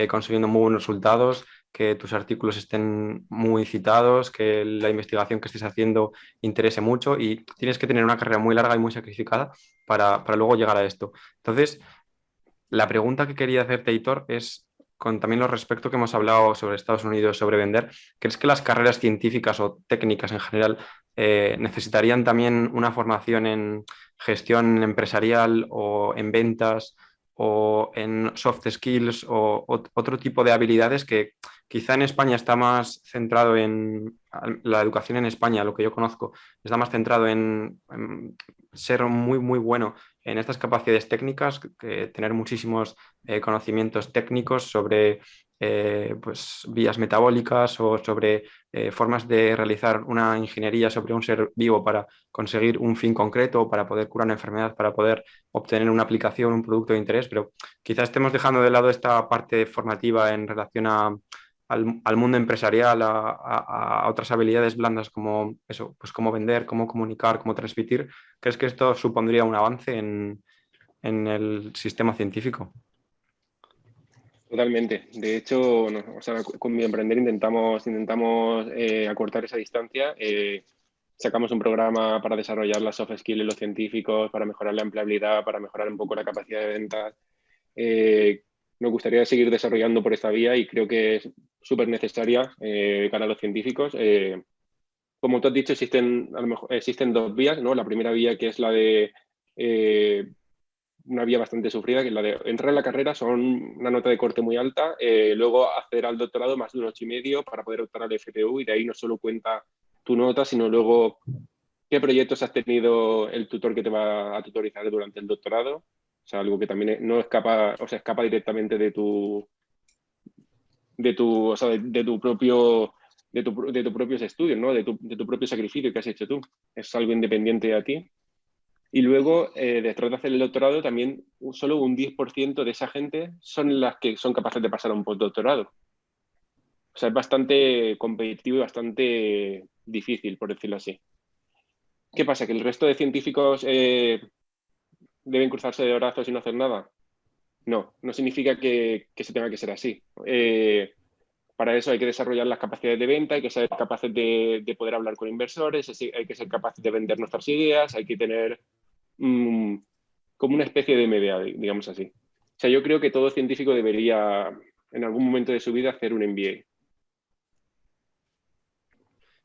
consiguiendo muy buenos resultados, que tus artículos estén muy citados, que la investigación que estés haciendo interese mucho y tienes que tener una carrera muy larga y muy sacrificada para luego llegar a esto. Entonces, la pregunta que quería hacerte, Hitor, es con también lo respecto que hemos hablado sobre Estados Unidos, sobre vender. ¿Crees que las carreras científicas o técnicas en general necesitarían también una formación en gestión empresarial o en ventas o en soft skills o otro tipo de habilidades que quizá en España está más centrado en la educación en España, lo que yo conozco, está más centrado en ser muy, muy bueno en estas capacidades técnicas, tener muchísimos conocimientos técnicos sobre pues, vías metabólicas o sobre formas de realizar una ingeniería sobre un ser vivo para conseguir un fin concreto, para poder curar una enfermedad, para poder obtener una aplicación, un producto de interés, pero quizás estemos dejando de lado esta parte formativa en relación al mundo empresarial, a otras habilidades blandas como eso, pues cómo vender, cómo comunicar, cómo transmitir. ¿Crees que esto supondría un avance en el sistema científico? Totalmente. De hecho, o sea, con mi emprender intentamos acortar esa distancia. Sacamos un programa para desarrollar las soft skills de los científicos, para mejorar la empleabilidad, para mejorar un poco la capacidad de ventas. Nos gustaría seguir desarrollando por esta vía y creo que es súper necesaria para los científicos. Como tú has dicho, a lo mejor, existen dos vías, ¿no? La primera vía, que es la de una vía bastante sufrida, que es la de entrar en la carrera, son una nota de corte muy alta, luego acceder al doctorado más de un 8,5 para poder optar al FPU, y de ahí no solo cuenta tu nota, sino luego qué proyectos has tenido el tutor que te va a tutorizar durante el doctorado. O sea, algo que también no escapa, o sea, escapa directamente o sea, de tu propio, de tus propios estudios, ¿no? De tu propio sacrificio que has hecho tú. Es algo independiente de ti. Y luego, después de hacer el doctorado, también solo un 10% de esa gente son las que son capaces de pasar a un postdoctorado. O sea, es bastante competitivo y bastante difícil, por decirlo así. ¿Qué pasa? ¿Que el resto de científicos deben cruzarse de brazos y no hacer nada? No, no significa que se tenga que ser así. Para eso hay que desarrollar las capacidades de venta, hay que ser capaces de poder hablar con inversores, hay que ser capaces de vender nuestras ideas, hay que tener como una especie de MBA, digamos así. O sea, yo creo que todo científico debería en algún momento de su vida hacer un MBA.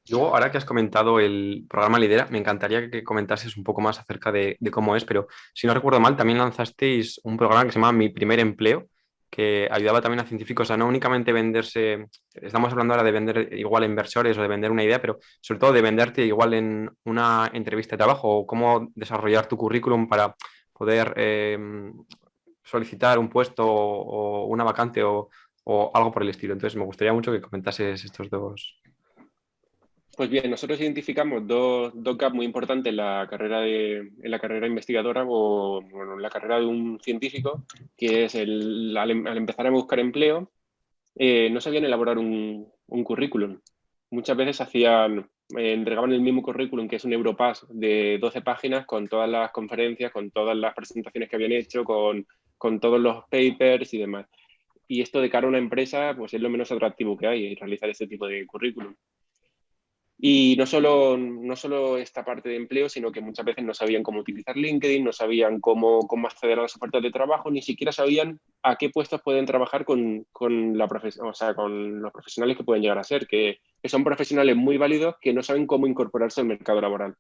Luego, ahora que has comentado el programa Lidera, me encantaría que comentases un poco más acerca de cómo es, pero si no recuerdo mal, también lanzasteis un programa que se llama Mi Primer Empleo, que ayudaba también a científicos a no únicamente venderse, estamos hablando ahora de vender igual a inversores o de vender una idea, pero sobre todo de venderte igual en una entrevista de trabajo o cómo desarrollar tu currículum para poder solicitar un puesto o una vacante o algo por el estilo. Entonces, me gustaría mucho que comentases estos dos. Pues bien, nosotros identificamos dos gaps muy importantes en la carrera investigadora o bueno, en la carrera de un científico, que es al empezar a buscar empleo, no sabían elaborar un currículum. Muchas veces entregaban el mismo currículum, que es un Europass de 12 páginas, con todas las conferencias, con todas las presentaciones que habían hecho, con todos los papers y demás. Y esto de cara a una empresa, pues es lo menos atractivo que hay, realizar este tipo de currículum. Y no solo esta parte de empleo, sino que muchas veces no sabían cómo utilizar LinkedIn, no sabían cómo acceder a las ofertas de trabajo, ni siquiera sabían a qué puestos pueden trabajar con los profesionales que pueden llegar a ser, que son profesionales muy válidos que no saben cómo incorporarse al mercado laboral.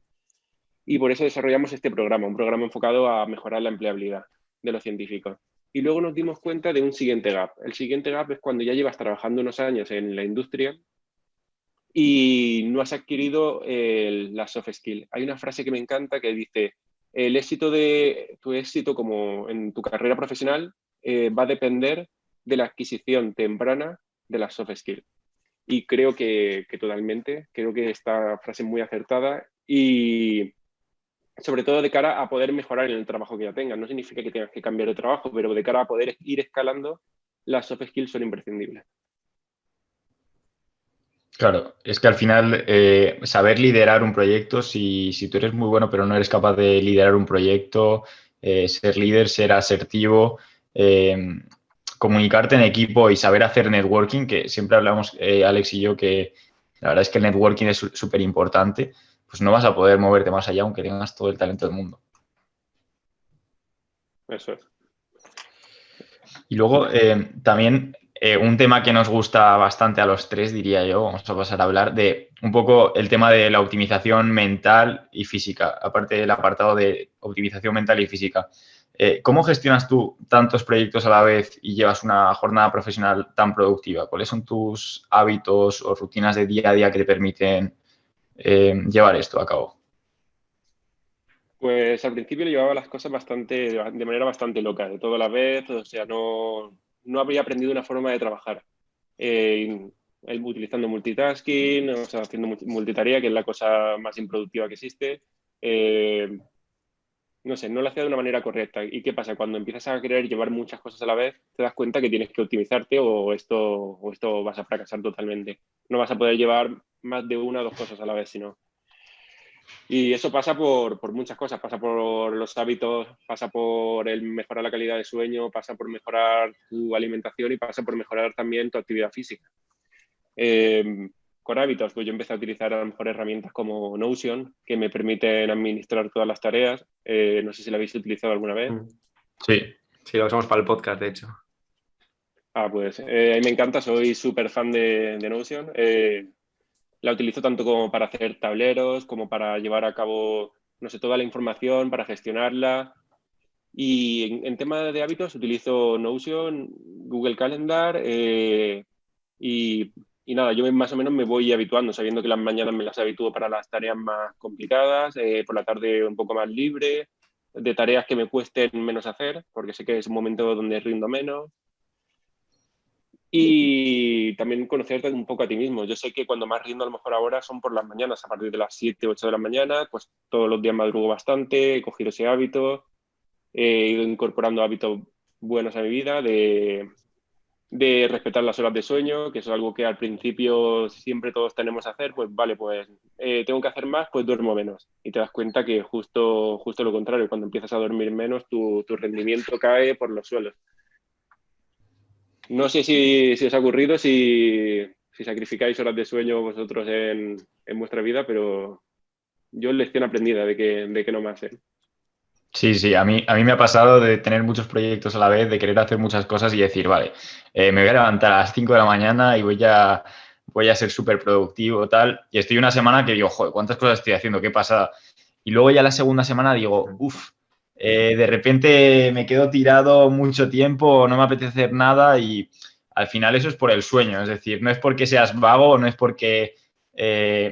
Y por eso desarrollamos este programa, un programa enfocado a mejorar la empleabilidad de los científicos. Y luego nos dimos cuenta de un siguiente gap. El siguiente gap es cuando ya llevas trabajando unos años en la industria y no has adquirido la soft skill. Hay una frase que me encanta que dice, tu éxito como en tu carrera profesional va a depender de la adquisición temprana de la soft skill. Y creo que totalmente, creo que esta frase es muy acertada y sobre todo de cara a poder mejorar en el trabajo que ya tengas. No significa que tengas que cambiar de trabajo, pero de cara a poder ir escalando, las soft skills son imprescindibles. Claro, es que al final saber liderar un proyecto, si tú eres muy bueno pero no eres capaz de liderar un proyecto, ser líder, ser asertivo, comunicarte en equipo y saber hacer networking, que siempre hablamos Alex y yo que la verdad es que el networking es súper importante, pues no vas a poder moverte más allá aunque tengas todo el talento del mundo. Eso es. Y luego también un tema que nos gusta bastante a los tres, diría yo, vamos a pasar a hablar de un poco el tema de la optimización mental y física, aparte del apartado de optimización mental y física. ¿Cómo gestionas tú tantos proyectos a la vez y llevas una jornada profesional tan productiva? ¿Cuáles son tus hábitos o rutinas de día a día que te permiten llevar esto a cabo? Pues al principio llevaba las cosas de manera bastante loca, de todo a la vez, o sea, no había aprendido una forma de trabajar. Utilizando multitasking, o sea, haciendo multitarea, que es la cosa más improductiva que existe. No sé, no lo hacía de una manera correcta. ¿Y qué pasa? Cuando empiezas a querer llevar muchas cosas a la vez, te das cuenta que tienes que optimizarte o esto vas a fracasar totalmente. No vas a poder llevar más de una o dos cosas a la vez, sino. Y eso pasa por muchas cosas, pasa por los hábitos, pasa por el mejorar la calidad de sueño, pasa por mejorar tu alimentación y pasa por mejorar también tu actividad física. Con hábitos, pues yo empecé a utilizar a lo mejor herramientas como Notion, que me permiten administrar todas las tareas. No sé si la habéis utilizado alguna vez. Sí. Sí, lo usamos para el podcast, de hecho. Pues a mí me encanta, soy súper fan de Notion. La utilizo tanto como para hacer tableros, como para llevar a cabo, no sé, toda la información, para gestionarla. Y en tema de hábitos utilizo Notion, Google Calendar y nada, yo más o menos me voy habituando, sabiendo que las mañanas me las habitúo para las tareas más complicadas, por la tarde un poco más libre, de tareas que me cuesten menos hacer, porque sé que es un momento donde rindo menos. Y también conocerte un poco a ti mismo. Yo sé que cuando más rindo a lo mejor ahora son por las mañanas, a partir de las 7, 8 de la mañana, pues todos los días madrugo bastante, he cogido ese hábito, he ido incorporando hábitos buenos a mi vida de respetar las horas de sueño, que eso es algo que al principio siempre todos tenemos que hacer, pues vale, pues tengo que hacer más, pues duermo menos. Y te das cuenta que justo lo contrario, cuando empiezas a dormir menos, tu rendimiento cae por los suelos. No sé si os ha ocurrido, si sacrificáis horas de sueño vosotros en vuestra vida, pero yo lección aprendida de que no me hacen. Sí, a mí me ha pasado de tener muchos proyectos a la vez, de querer hacer muchas cosas y decir, vale, me voy a levantar a las 5 de la mañana y voy a ser súper productivo, tal. Y estoy una semana que digo, joder, ¿cuántas cosas estoy haciendo? ¿Qué pasa? Y luego ya la segunda semana digo, uff, de repente me quedo tirado mucho tiempo, no me apetece hacer nada y al final eso es por el sueño. Es decir, no es porque seas vago, no es porque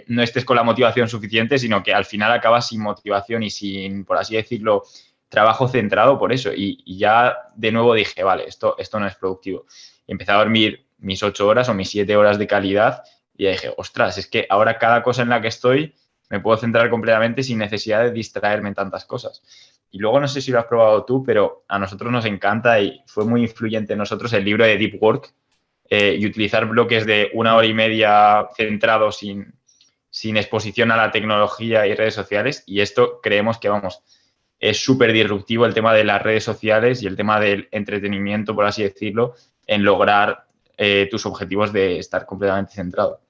no estés con la motivación suficiente, sino que al final acabas sin motivación y sin, por así decirlo, trabajo centrado por eso. Y ya de nuevo dije, vale, esto no es productivo. Y empecé a dormir mis 8 horas o mis 7 horas de calidad y ya dije, ostras, es que ahora cada cosa en la que estoy me puedo centrar completamente sin necesidad de distraerme en tantas cosas. Y luego no sé si lo has probado tú, pero a nosotros nos encanta y fue muy influyente en nosotros el libro de Deep Work, y utilizar bloques de 1 hora y media centrados sin exposición a la tecnología y redes sociales. Y esto creemos que, vamos, es súper disruptivo el tema de las redes sociales y el tema del entretenimiento, por así decirlo, en lograr tus objetivos de estar completamente centrado.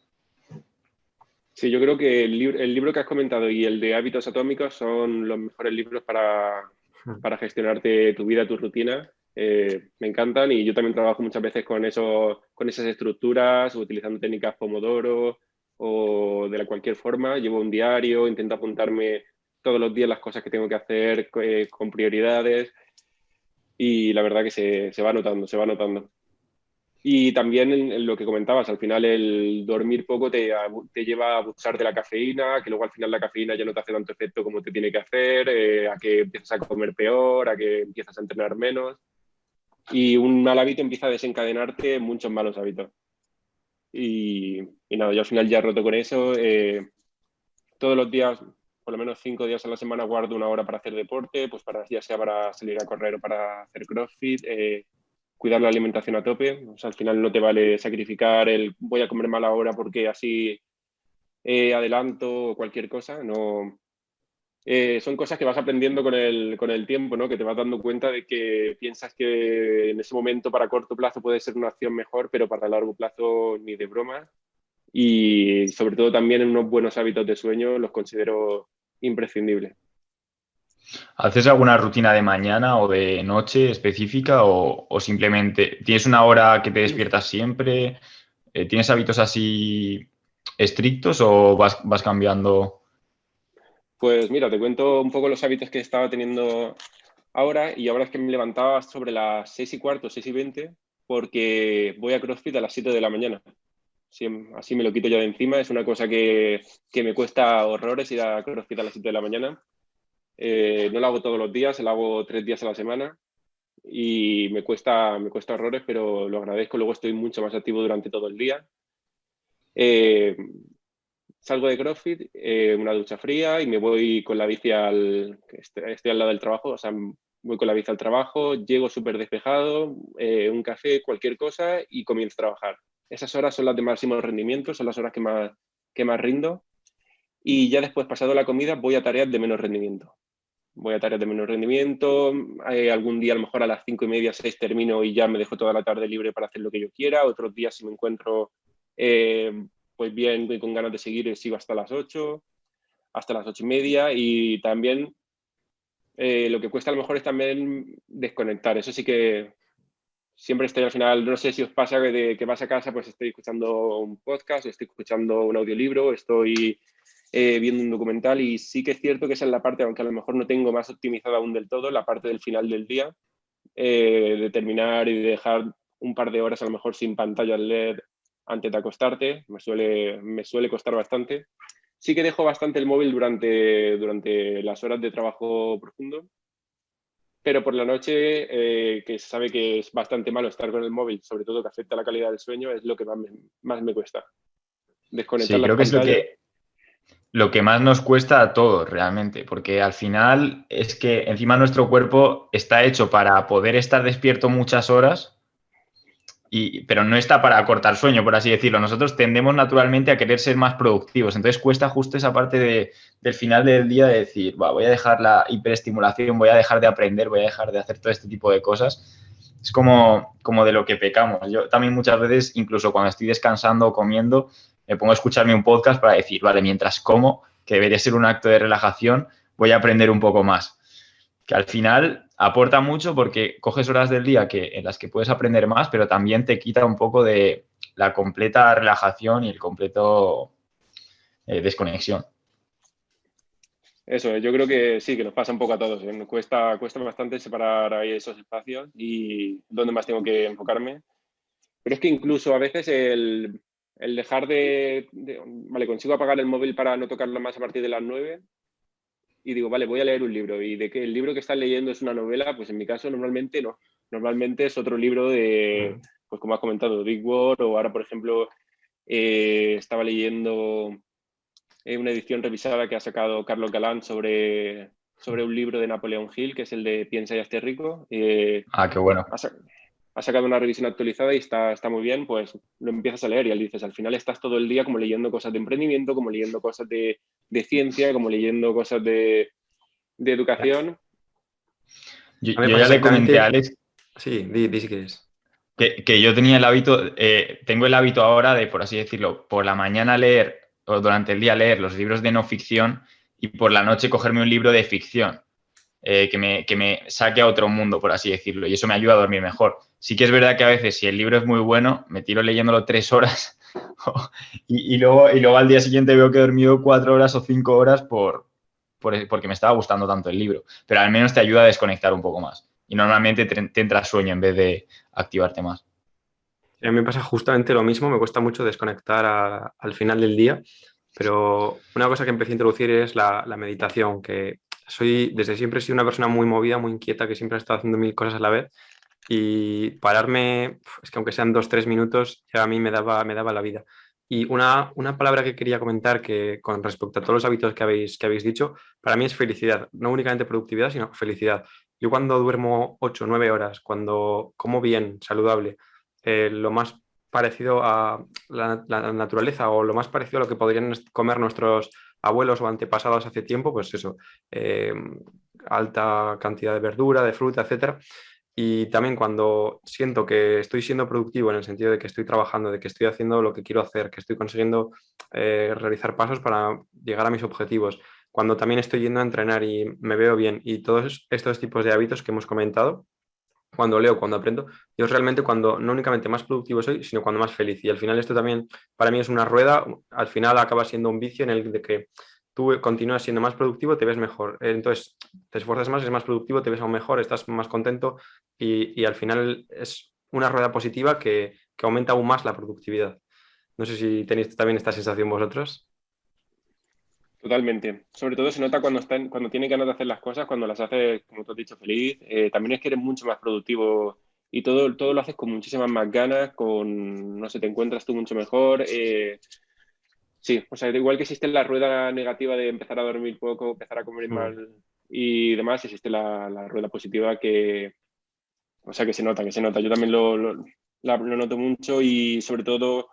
Sí, yo creo que el libro que has comentado y el de Hábitos Atómicos son los mejores libros para gestionarte tu vida, tu rutina. Me encantan y yo también trabajo muchas veces con esas estructuras, utilizando técnicas Pomodoro o de cualquier forma. Llevo un diario, intento apuntarme todos los días las cosas que tengo que hacer con prioridades y la verdad que se va notando, se va notando. Y también en lo que comentabas, al final el dormir poco te lleva a abusar de la cafeína, que luego al final la cafeína ya no te hace tanto efecto como te tiene que hacer, a que empiezas a comer peor, a que empiezas a entrenar menos. Y un mal hábito empieza a desencadenarte muchos malos hábitos. Y nada, yo al final ya he roto con eso. Todos los días, por lo menos 5 días a la semana, guardo 1 hora para hacer deporte, pues ya sea para salir a correr o para hacer CrossFit. Cuidar la alimentación a tope. O sea, al final no te vale sacrificar el voy a comer mal ahora porque así adelanto o cualquier cosa. No, son cosas que vas aprendiendo con el tiempo, ¿no? Que te vas dando cuenta de que piensas que en ese momento para corto plazo puede ser una opción mejor, pero para largo plazo ni de broma. Y sobre todo también en unos buenos hábitos de sueño los considero imprescindibles. ¿Haces alguna rutina de mañana o de noche específica o simplemente tienes una hora que te despiertas siempre? ¿Tienes hábitos así estrictos o vas cambiando? Pues mira, te cuento un poco los hábitos que estaba teniendo ahora y ahora es que me levantaba sobre las 6:15, 6:20 porque voy a CrossFit a las 7 de la mañana. Así me lo quito ya de encima. Es una cosa que me cuesta horrores ir a CrossFit a las 7 de la mañana. No lo hago todos los días, lo hago 3 días a la semana y me cuesta horrores, pero lo agradezco. Luego estoy mucho más activo durante todo el día. Salgo de CrossFit, una ducha fría y me voy con la bici estoy al lado del trabajo, o sea, voy con la bici al trabajo, llego súper despejado, un café, cualquier cosa y comienzo a trabajar. Esas horas son las de máximo rendimiento, son las horas que más rindo y ya después, pasado la comida, voy a tareas de menos rendimiento. Algún día a lo mejor a las 5:30, 6 termino y ya me dejo toda la tarde libre para hacer lo que yo quiera. Otros días si me encuentro pues bien y con ganas de seguir, sigo hasta las 8, hasta las 8:30 y también lo que cuesta a lo mejor es también desconectar. Eso sí que siempre estoy al final, no sé si os pasa que vas a casa, pues estoy escuchando un podcast, estoy escuchando un audiolibro, estoy viendo un documental y sí que es cierto que esa es la parte, aunque a lo mejor no tengo más optimizada aún del todo, la parte del final del día, de terminar y de dejar un par de horas a lo mejor sin pantalla LED antes de acostarte, me suele costar bastante. Sí que dejo bastante el móvil durante las horas de trabajo profundo, pero por la noche, que se sabe que es bastante malo estar con el móvil, sobre todo que afecta la calidad del sueño, es lo que más me cuesta. Desconectar Sí, las creo que es pantallas. lo que más nos cuesta a todos realmente, porque al final es que encima nuestro cuerpo está hecho para poder estar despierto muchas horas pero no está para cortar sueño, por así decirlo. Nosotros tendemos naturalmente a querer ser más productivos. Entonces cuesta justo esa parte del final del día de decir, voy a dejar la hiperestimulación, voy a dejar de aprender, voy a dejar de hacer todo este tipo de cosas. Es como de lo que pecamos. Yo también muchas veces, incluso cuando estoy descansando o comiendo, me pongo a escucharme un podcast para decir, vale, mientras como, que debería ser un acto de relajación, voy a aprender un poco más. Que al final aporta mucho porque coges horas del día en las que puedes aprender más, pero también te quita un poco de la completa relajación y el completo desconexión. Eso, yo creo que sí, que nos pasa un poco a todos. Nos cuesta bastante separar ahí esos espacios y dónde más tengo que enfocarme. Pero es que incluso a veces el dejar vale, consigo apagar el móvil para no tocarlo más a partir de las 9 y digo, vale, voy a leer un libro. Y de que el libro que estás leyendo es una novela, pues en mi caso normalmente no. Normalmente es otro libro de, pues como has comentado, Big War, o ahora, por ejemplo, estaba leyendo una edición revisada que ha sacado Carlos Galán sobre un libro de Napoleón Hill, que es el de Piensa y hazte rico. Qué bueno. Ha sacado una revisión actualizada y está muy bien, pues lo empiezas a leer y dices, al final estás todo el día como leyendo cosas de emprendimiento, como leyendo cosas de ciencia, como leyendo cosas de educación. Yo ya le comenté a Alex. Sí, di si quieres. Que yo tenía el hábito, tengo el hábito ahora de, por así decirlo, por la mañana leer o durante el día leer los libros de no ficción y por la noche cogerme un libro de ficción que me saque a otro mundo, por así decirlo, y eso me ayuda a dormir mejor. Sí que es verdad que a veces, si el libro es muy bueno, me tiro leyéndolo 3 horas y luego al día siguiente veo que he dormido 4 horas o 5 horas porque me estaba gustando tanto el libro, pero al menos te ayuda a desconectar un poco más. Y normalmente te entra sueño en vez de activarte más. A mí me pasa justamente lo mismo, me cuesta mucho desconectar al final del día, pero una cosa que empecé a introducir es la meditación, que desde siempre he sido una persona muy movida, muy inquieta, que siempre ha estado haciendo mil cosas a la vez y pararme, es que aunque sean 2 o 3 minutos, ya a mí me daba la vida. Y una palabra que quería comentar que con respecto a todos los hábitos que habéis dicho, para mí es felicidad, no únicamente productividad, sino felicidad. Yo cuando duermo 8 o 9 horas, cuando como bien, saludable, lo más parecido a la naturaleza o lo más parecido a lo que podrían comer nuestros abuelos o antepasados hace tiempo, pues eso, eh, alta cantidad de verdura, de fruta, etcétera. Y también cuando siento que estoy siendo productivo en el sentido de que estoy trabajando, de que estoy haciendo lo que quiero hacer, que estoy consiguiendo realizar pasos para llegar a mis objetivos, cuando también estoy yendo a entrenar y me veo bien y todos estos tipos de hábitos que hemos comentado, cuando leo, cuando aprendo, yo es realmente cuando no únicamente más productivo soy, sino cuando más feliz. Y al final esto también para mí es una rueda, al final acaba siendo un vicio en el de que tú continúas siendo más productivo, te ves mejor. Entonces te esfuerzas más, es más productivo, te ves aún mejor, estás más contento y al final es una rueda positiva que aumenta aún más la productividad. No sé si tenéis también esta sensación vosotros. Totalmente. Sobre todo se nota cuando tiene ganas de hacer las cosas, cuando las haces, como tú has dicho, feliz. También es que eres mucho más productivo y todo lo haces con muchísimas más ganas, no sé, te encuentras tú mucho mejor. Sí, o sea, igual que existe la rueda negativa de empezar a dormir poco, empezar a comer mal y demás, existe la rueda positiva o sea, que se nota, que se nota. Yo también lo noto mucho y sobre todo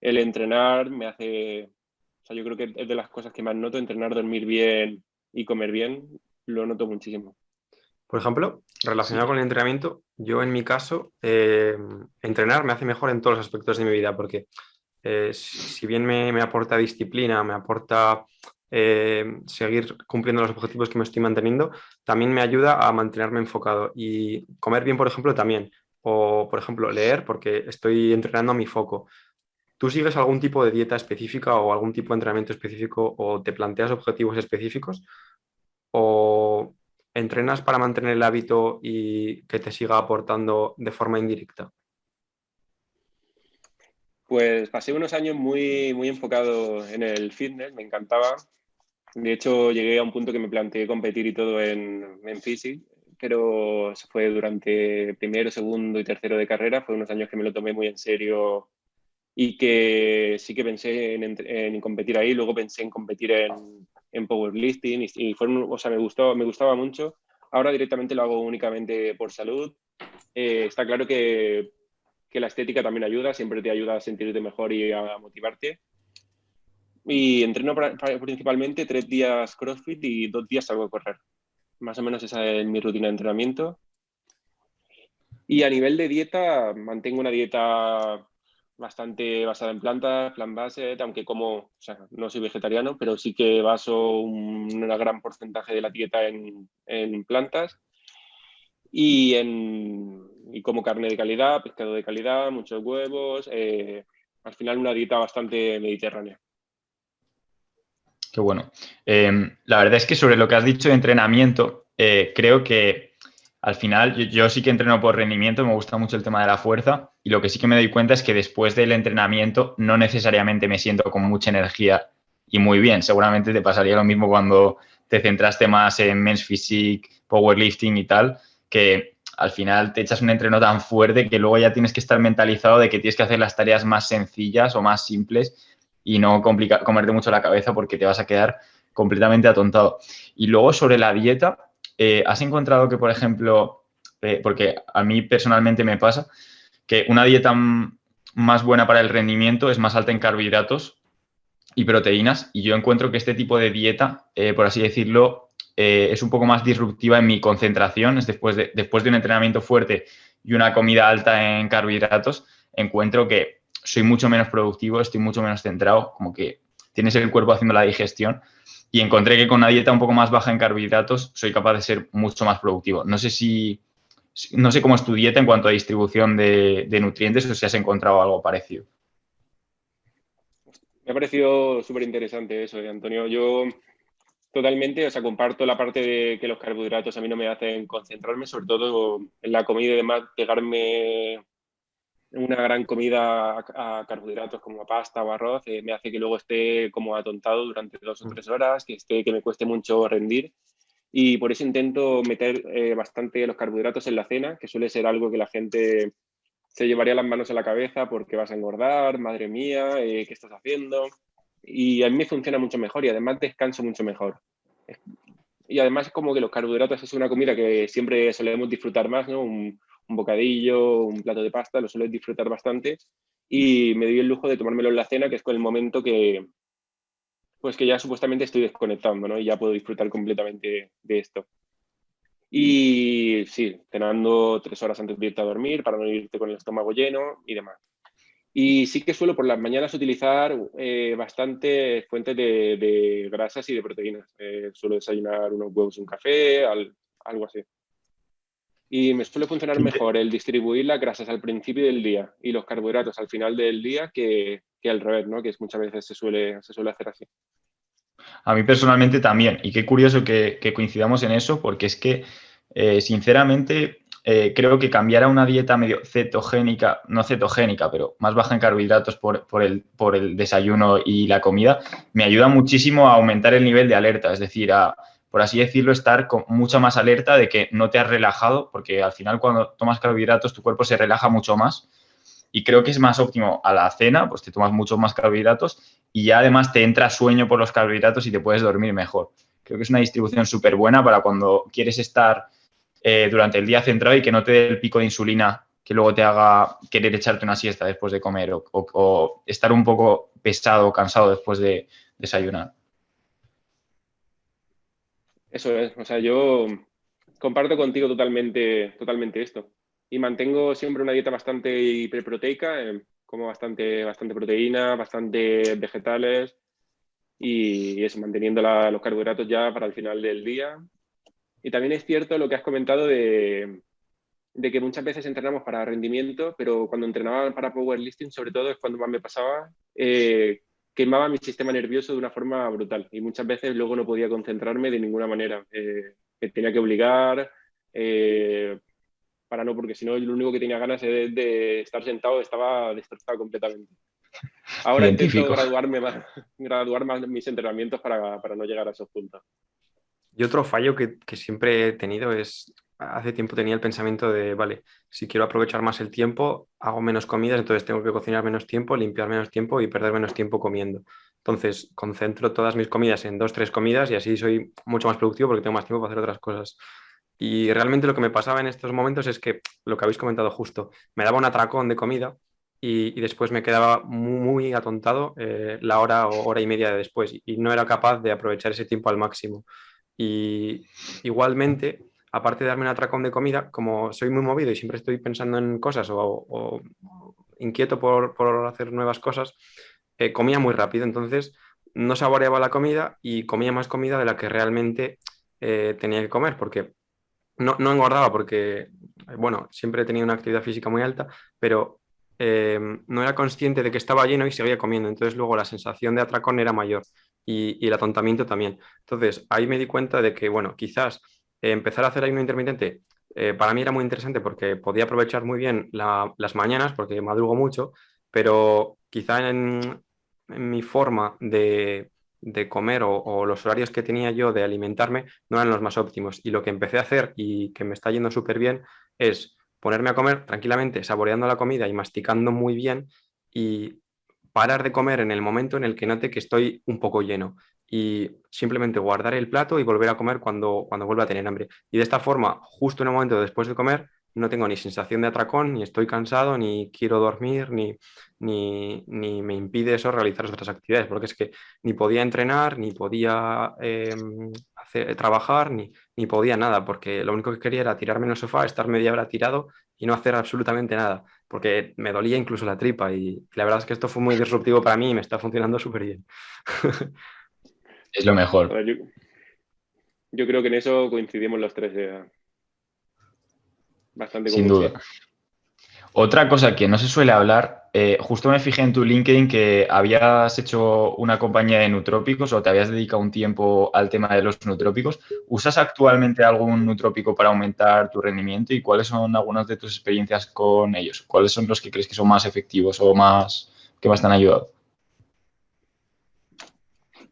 el entrenar me hace, o sea, yo creo que es de las cosas que más noto, entrenar, dormir bien y comer bien, lo noto muchísimo. Por ejemplo, relacionado Sí. con el entrenamiento, yo en mi caso, entrenar me hace mejor en todos los aspectos de mi vida, porque si bien me aporta disciplina, me aporta seguir cumpliendo los objetivos que me estoy manteniendo, también me ayuda a mantenerme enfocado. Y comer bien, por ejemplo, también. O, por ejemplo, leer, porque estoy entrenando mi foco. ¿Tú sigues algún tipo de dieta específica o algún tipo de entrenamiento específico o te planteas objetivos específicos? ¿O entrenas para mantener el hábito y que te siga aportando de forma indirecta? Pues pasé unos años muy, muy enfocado en el fitness, me encantaba. De hecho, llegué a un punto que me planteé competir y todo en Physique, pero eso fue durante primero, segundo y tercero de carrera. Fue unos años que me lo tomé muy en serio y que sí que pensé en competir ahí. Luego pensé en competir en powerlifting y o sea, me gustaba mucho. Ahora directamente lo hago únicamente por salud. Está claro que que la estética también ayuda, siempre te ayuda a sentirte mejor y a motivarte. Y entreno principalmente 3 días CrossFit y 2 días salgo a correr. Más o menos esa es mi rutina de entrenamiento. Y a nivel de dieta, mantengo una dieta bastante basada en plantas, plant-based, aunque o sea, no soy vegetariano, pero sí que baso un gran porcentaje de la dieta en plantas y como carne de calidad, pescado de calidad, muchos huevos, al final una dieta bastante mediterránea. Qué bueno. La verdad es que sobre lo que has dicho de entrenamiento, creo que al final yo sí que entreno por rendimiento, me gusta mucho el tema de la fuerza y lo que sí que me doy cuenta es que después del entrenamiento no necesariamente me siento con mucha energía y muy bien. Seguramente te pasaría lo mismo cuando te centraste más en men's physique, powerlifting y tal, que al final te echas un entreno tan fuerte que luego ya tienes que estar mentalizado de que tienes que hacer las tareas más sencillas o más simples y no comerte mucho la cabeza porque te vas a quedar completamente atontado. Y luego sobre la dieta, ¿has encontrado que, por ejemplo, porque a mí personalmente me pasa, que una dieta más buena para el rendimiento es más alta en carbohidratos y proteínas, y yo encuentro que este tipo de dieta, por así decirlo, es un poco más disruptiva en mi concentración, es después de un entrenamiento fuerte y una comida alta en carbohidratos, encuentro que soy mucho menos productivo, estoy mucho menos centrado, como que tienes el cuerpo haciendo la digestión, y encontré que con una dieta un poco más baja en carbohidratos soy capaz de ser mucho más productivo. No sé cómo es tu dieta en cuanto a distribución de nutrientes o si has encontrado algo parecido. Me ha parecido súper interesante eso, Antonio. Yo totalmente, o sea, comparto la parte de que los carbohidratos a mí no me hacen concentrarme, sobre todo en la comida y demás, pegarme una gran comida a carbohidratos como a pasta o arroz, me hace que luego esté como atontado durante 2 o 3 horas, que me cueste mucho rendir. Y por eso intento meter bastante los carbohidratos en la cena, que suele ser algo que la gente se llevaría las manos a la cabeza porque vas a engordar, madre mía, ¿qué estás haciendo? Y a mí me funciona mucho mejor y además descanso mucho mejor. Y además es como que los carbohidratos es una comida que siempre solemos disfrutar más, ¿no? Un bocadillo, un plato de pasta, lo suelo disfrutar bastante y me doy el lujo de tomármelo en la cena, que es con el momento pues que ya supuestamente estoy desconectando, ¿no? Y ya puedo disfrutar completamente de esto. Y sí, cenando 3 horas antes de irte a dormir para no irte con el estómago lleno y demás. Y sí que suelo por las mañanas utilizar bastante fuentes de grasas y de proteínas. Suelo desayunar unos huevos y un café, algo así. Y me suele funcionar mejor el distribuir las grasas al principio del día y los carbohidratos al final del día que al revés, ¿no? Que muchas veces se suele hacer así. A mí personalmente también. Y qué curioso que coincidamos en eso, porque es que, sinceramente, creo que cambiar a una dieta medio cetogénica, no cetogénica, pero más baja en carbohidratos por el desayuno y la comida, me ayuda muchísimo a aumentar el nivel de alerta. Es decir, por así decirlo, estar con mucha más alerta de que no te has relajado, porque al final cuando tomas carbohidratos tu cuerpo se relaja mucho más. Y creo que es más óptimo a la cena, pues te tomas muchos más carbohidratos y ya además te entra sueño por los carbohidratos y te puedes dormir mejor. Creo que es una distribución súper buena para cuando quieres estar durante el día centrado y que no te dé el pico de insulina que luego te haga querer echarte una siesta después de comer o estar un poco pesado o cansado después de desayunar. Eso es, o sea, yo comparto contigo totalmente esto. Y mantengo siempre una dieta bastante hiperproteica, como bastante proteína, bastante vegetales y eso, manteniendo los carbohidratos ya para el final del día. Y también es cierto lo que has comentado de que muchas veces entrenamos para rendimiento, pero cuando entrenaba para powerlifting, sobre todo, es cuando más me pasaba, quemaba mi sistema nervioso de una forma brutal y muchas veces luego no podía concentrarme de ninguna manera. Me tenía que obligar, porque si no, lo único que tenía ganas de estar sentado, estaba destrozado completamente. Ahora intento graduar más mis entrenamientos para no llegar a esos puntos. Y otro fallo que siempre he tenido es, hace tiempo tenía el pensamiento de, vale, si quiero aprovechar más el tiempo, hago menos comidas, entonces tengo que cocinar menos tiempo, limpiar menos tiempo y perder menos tiempo comiendo. Entonces, concentro todas mis comidas en 2, 3 comidas y así soy mucho más productivo porque tengo más tiempo para hacer otras cosas. Y realmente lo que me pasaba en estos momentos es que, lo que habéis comentado justo, me daba un atracón de comida y después me quedaba muy atontado la hora o hora y media de después y no era capaz de aprovechar ese tiempo al máximo. Y igualmente, aparte de darme un atracón de comida, como soy muy movido y siempre estoy pensando en cosas o inquieto por hacer nuevas cosas, comía muy rápido. Entonces, no saboreaba la comida y comía más comida de la que realmente tenía que comer, porque no engordaba porque, bueno, siempre he tenido una actividad física muy alta, pero no era consciente de que estaba lleno y seguía comiendo. Entonces luego la sensación de atracón era mayor y el atontamiento también. Entonces ahí me di cuenta de que, bueno, quizás empezar a hacer ayuno intermitente para mí era muy interesante porque podía aprovechar muy bien las mañanas porque madrugo mucho, pero quizá en mi forma de comer o los horarios que tenía yo de alimentarme no eran los más óptimos. Y lo que empecé a hacer y que me está yendo súper bien es ponerme a comer tranquilamente, saboreando la comida y masticando muy bien y parar de comer en el momento en el que note que estoy un poco lleno y simplemente guardar el plato y volver a comer cuando vuelva a tener hambre. Y de esta forma, justo en el momento después de comer, no tengo ni sensación de atracón, ni estoy cansado, ni quiero dormir, ni me impide eso realizar otras actividades, porque es que ni podía entrenar, ni podía trabajar, ni podía nada, porque lo único que quería era tirarme en el sofá, estar media hora tirado y no hacer absolutamente nada, porque me dolía incluso la tripa y la verdad es que esto fue muy disruptivo para mí y me está funcionando súper bien. Es lo mejor, Joder, yo creo que en eso coincidimos los tres, bastante sin común, sí. duda. Otra cosa que no se suele hablar, justo me fijé en tu LinkedIn que habías hecho una compañía de nutrópicos o te habías dedicado un tiempo al tema de los nutrópicos. ¿Usas actualmente algún nutrópico para aumentar tu rendimiento y cuáles son algunas de tus experiencias con ellos? ¿Cuáles son los que crees que son más efectivos o más que más te han ayudado?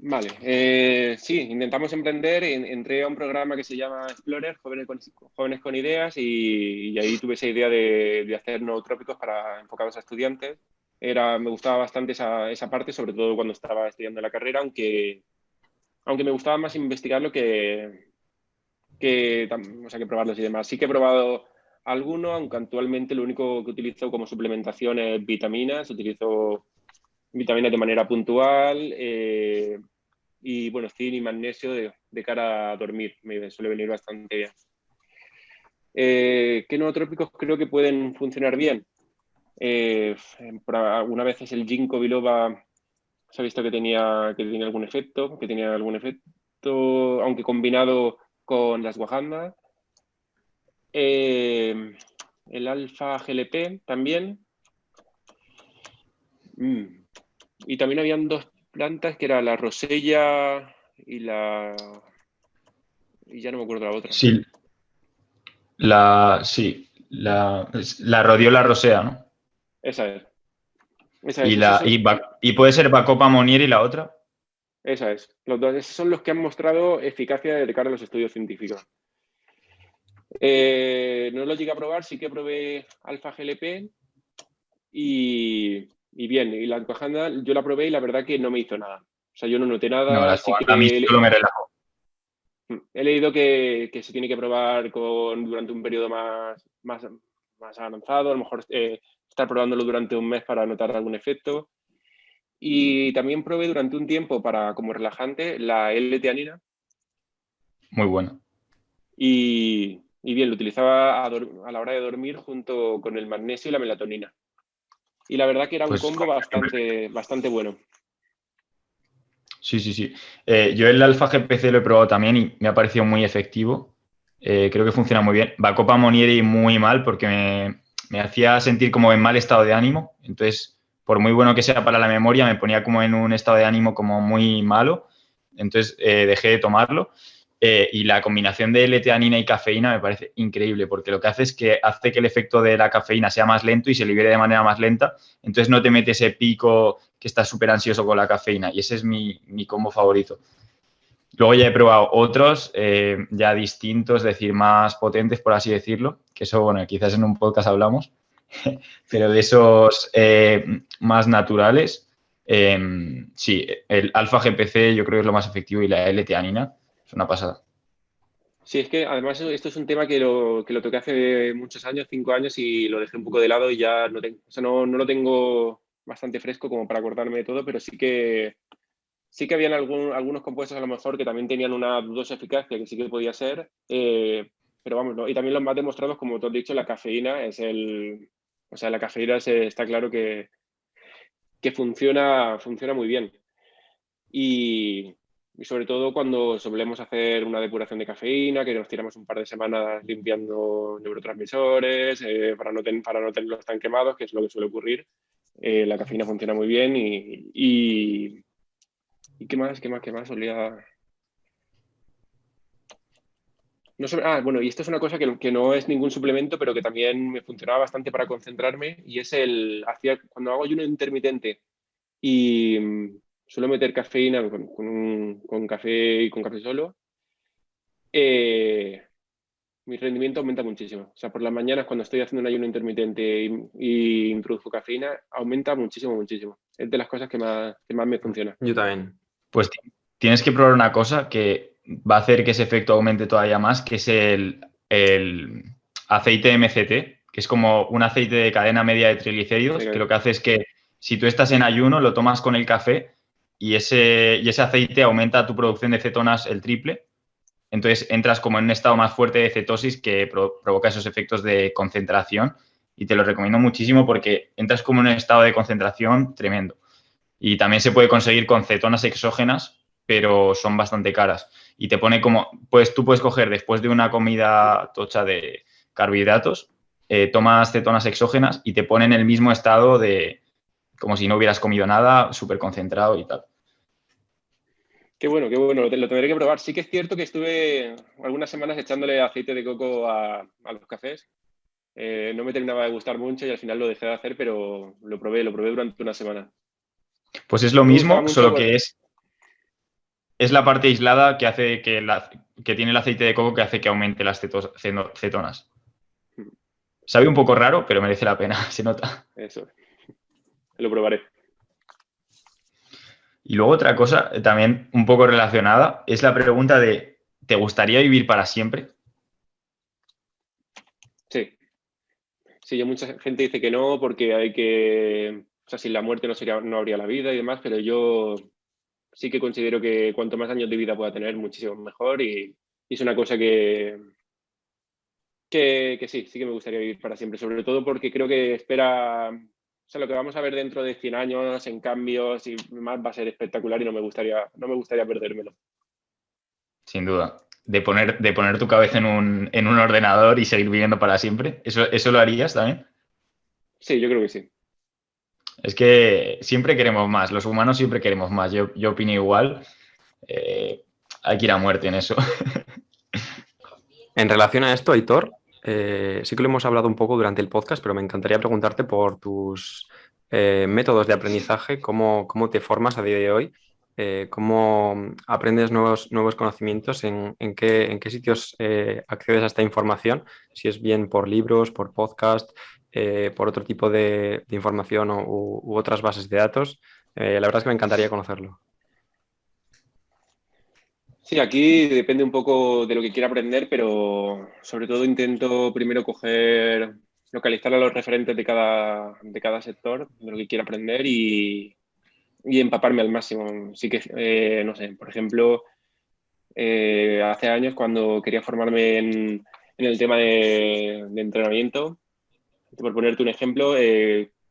Vale, sí, intentamos emprender. Entré a un programa que se llama Explorer, Jóvenes con Ideas, y ahí tuve esa idea de hacer nootrópicos enfocados a estudiantes. Me gustaba bastante esa parte, sobre todo cuando estaba estudiando la carrera, aunque me gustaba más investigarlo o sea, que probarlos y demás. Sí que he probado alguno, aunque actualmente lo único que utilizo como suplementación es vitaminas. Utilizo vitaminas de manera puntual. Y bueno, zinc y magnesio de cara a dormir, me suele venir bastante bien. ¿Qué nootrópicos creo que pueden funcionar bien? Algunas veces el ginkgo biloba se ha visto que tenía algún efecto, aunque combinado con las ashwagandha. El alfa GLP también. Y también habían dos plantas que era la rosella y ya no me acuerdo la otra. Sí, la rodiola rosea, ¿no? Esa es. Y, y puede ser Bacopa Monier y la otra. Esa es. Los dos, esos son los que han mostrado eficacia de cara a los estudios científicos. No lo llegué a probar, sí que probé alfa GLP y bien, y la ashwagandha yo la probé y la verdad que no me hizo nada. O sea, yo no noté nada. No, a mí solo me relajó. He leído que se tiene que probar durante un periodo más avanzado, a lo mejor estar probándolo durante un mes para notar algún efecto. Y también probé durante un tiempo como relajante la L-teanina. Muy bueno. Y bien, lo utilizaba a la hora de dormir junto con el magnesio y la melatonina. Y la verdad que era un combo bastante bueno. Sí. Yo el alfa GPC lo he probado también y me ha parecido muy efectivo. Creo que funciona muy bien. Bacopa Monieri muy mal porque me hacía sentir como en mal estado de ánimo. Entonces, por muy bueno que sea para la memoria, me ponía como en un estado de ánimo como muy malo. Entonces, dejé de tomarlo. Y la combinación de L-teanina y cafeína me parece increíble porque lo que hace es que hace que el efecto de la cafeína sea más lento y se libere de manera más lenta. Entonces no te mete ese pico que estás súper ansioso con la cafeína y ese es mi combo favorito. Luego ya he probado otros ya distintos, es decir, más potentes, por así decirlo, que eso, bueno, quizás en un podcast hablamos, pero de esos más naturales, sí, el alfa GPC yo creo que es lo más efectivo y la L-teanina es una pasada. Sí, es que además esto es un tema que lo toqué hace muchos años, 5 años, y lo dejé un poco de lado y ya o sea, no lo tengo bastante fresco como para acordarme de todo, pero sí que habían algunos compuestos a lo mejor que también tenían una dudosa eficacia, que sí que podía ser, pero vamos, ¿no? Y también los más demostrados, como tú has dicho, la cafeína o sea, la cafeína está claro que funciona muy bien. Y, y sobre todo cuando solemos hacer una depuración de cafeína, que nos tiramos un par de semanas limpiando neurotransmisores, para no tenerlos tan quemados, que es lo que suele ocurrir, la cafeína funciona muy bien ¿y qué más? No sé, bueno, y esto es una cosa que no es ningún suplemento, pero que también me funcionaba bastante para concentrarme, y es cuando hago ayuno intermitente y suelo meter cafeína con café y con café solo, eh, mi rendimiento aumenta muchísimo. O sea, por las mañanas cuando estoy haciendo un ayuno intermitente y introduzco cafeína, aumenta muchísimo, muchísimo. Es de las cosas que más me funciona. Yo también. Pues tienes que probar una cosa que va a hacer que ese efecto aumente todavía más, que es el aceite MCT, que es como un aceite de cadena media de triglicéridos, que lo que hace es que si tú estás en ayuno, lo tomas con el café y ese aceite aumenta tu producción de cetonas el triple. Entonces entras como en un estado más fuerte de cetosis que provoca esos efectos de concentración, y te lo recomiendo muchísimo porque entras como en un estado de concentración tremendo. Y también se puede conseguir con cetonas exógenas, pero son bastante caras. Y te pone como, pues tú puedes coger después de una comida tocha de carbohidratos, tomas cetonas exógenas y te pone en el mismo estado de como si no hubieras comido nada, súper concentrado y tal. Qué bueno, qué bueno. Lo tendré que probar. Sí que es cierto que estuve algunas semanas echándole aceite de coco a los cafés. No me terminaba de gustar mucho y al final lo dejé de hacer, pero lo probé durante una semana. Pues es lo Me gustaba mismo, mucho. solo que es la parte aislada que hace que tiene el aceite de coco que hace que aumente las cetonas. Sabe un poco raro, pero merece la pena, se nota. Eso, lo probaré. Y luego otra cosa, también un poco relacionada, es la pregunta de, ¿te gustaría vivir para siempre? Sí, sí, mucha gente dice que no porque o sea, sin la muerte no habría la vida y demás, pero yo sí que considero que cuanto más años de vida pueda tener, muchísimo mejor y es una cosa que sí que me gustaría vivir para siempre, sobre todo porque creo que o sea, lo que vamos a ver dentro de 100 años en cambios y más va a ser espectacular y no me gustaría perdérmelo. Sin duda. De poner tu cabeza en un ordenador y seguir viviendo para siempre. ¿Eso lo harías también? Sí, yo creo que sí. Es que siempre queremos más, los humanos siempre queremos más. Yo opino igual. Hay que ir a muerte en eso. En relación a esto, Aitor, sí que lo hemos hablado un poco durante el podcast, pero me encantaría preguntarte por tus métodos de aprendizaje, cómo te formas a día de hoy, cómo aprendes nuevos conocimientos, en qué sitios accedes a esta información, si es bien por libros, por podcast, por otro tipo de información u otras bases de datos. La verdad es que me encantaría conocerlo. Sí, aquí depende un poco de lo que quiera aprender, pero sobre todo intento primero localizar a los referentes de cada sector, de lo que quiera aprender y empaparme al máximo. Sí que, no sé, por ejemplo, hace años cuando quería formarme en el tema de entrenamiento, por ponerte un ejemplo,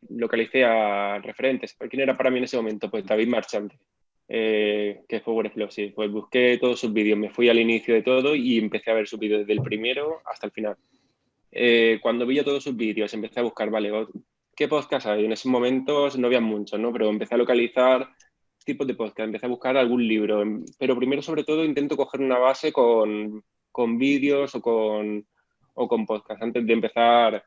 localicé a referentes. ¿Quién era para mí en ese momento? Pues David Marchante, que es Power Explosive. Pues busqué todos sus vídeos, me fui al inicio de todo y empecé a ver sus vídeos desde el primero hasta el final. Cuando vi ya todos sus vídeos, empecé a buscar, vale, ¿qué podcast hay? En esos momentos no había muchos, ¿no? Pero empecé a localizar tipos de podcast, empecé a buscar algún libro. Pero primero, sobre todo, intento coger una base con vídeos o con podcast antes de empezar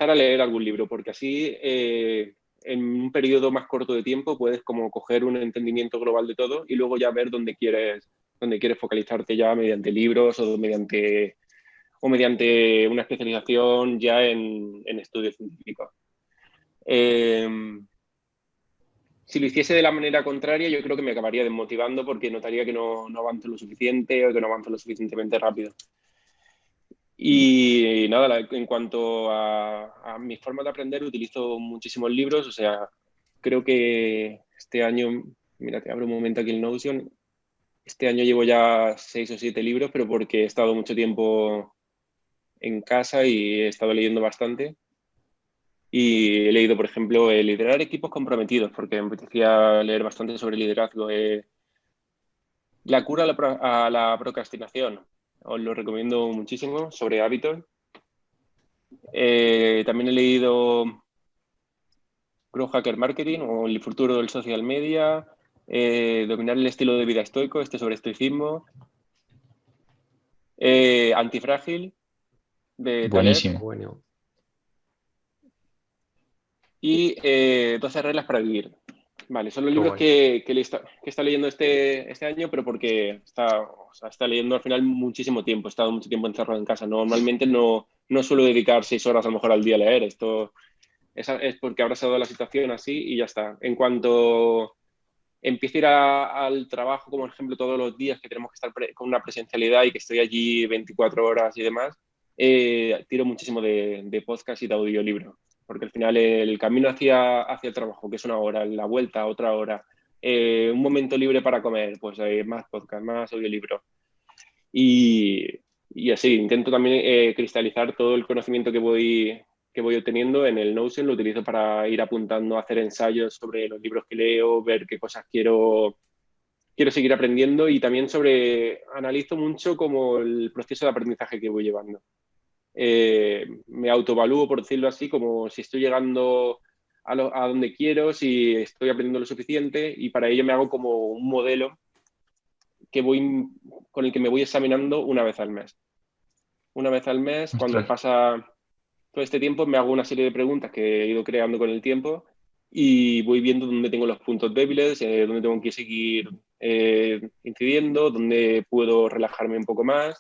a leer algún libro, porque así en un periodo más corto de tiempo puedes como coger un entendimiento global de todo y luego ya ver dónde quieres focalizarte ya mediante libros o mediante una especialización ya en estudios científicos. si lo hiciese de la manera contraria, yo creo que me acabaría desmotivando porque notaría que no avanzo lo suficiente o que no avanzo lo suficientemente rápido. Y nada, en cuanto a mi forma de aprender, utilizo muchísimos libros. O sea, creo que este año, mira, te abro un momento aquí el Notion. Este año llevo ya 6 o 7 libros, pero porque he estado mucho tiempo en casa y he estado leyendo bastante. Y he leído, por ejemplo, Liderar equipos comprometidos, porque me apetecía leer bastante sobre liderazgo. La cura a la procrastinación, os lo recomiendo muchísimo, sobre hábitos. También he leído Growth Hacker Marketing o El futuro del social media, Dominar el estilo de vida estoico, sobre estoicismo, Antifrágil, de Taleb. Buenísimo. Bueno. Y 12 reglas para vivir. Vale, son los libros guay. que está leyendo este año, pero porque está leyendo al final muchísimo tiempo. He estado mucho tiempo encerrado en casa. Normalmente no suelo dedicar 6 horas a lo mejor al día a leer. Esto es porque habrá dado la situación así y ya está. En cuanto empiece a ir al trabajo, como por ejemplo todos los días que tenemos que estar con una presencialidad y que estoy allí 24 horas y demás, tiro muchísimo de podcast y de audiolibro. Porque al final el camino hacia el trabajo, que es 1 hora, la vuelta, otra hora, un momento libre para comer, pues más podcast, más audiolibro. Y así, intento también cristalizar todo el conocimiento que voy obteniendo en el Notion. Lo utilizo para ir apuntando, hacer ensayos sobre los libros que leo, ver qué cosas quiero seguir aprendiendo y también analizo mucho como el proceso de aprendizaje que voy llevando. Me autoevalúo, por decirlo así, como si estoy llegando a donde quiero, si estoy aprendiendo lo suficiente, y para ello me hago como un modelo con el que me voy examinando una vez al mes. Una vez al mes, cuando pasa todo este tiempo, me hago una serie de preguntas que he ido creando con el tiempo y voy viendo dónde tengo los puntos débiles, dónde tengo que seguir incidiendo, dónde puedo relajarme un poco más,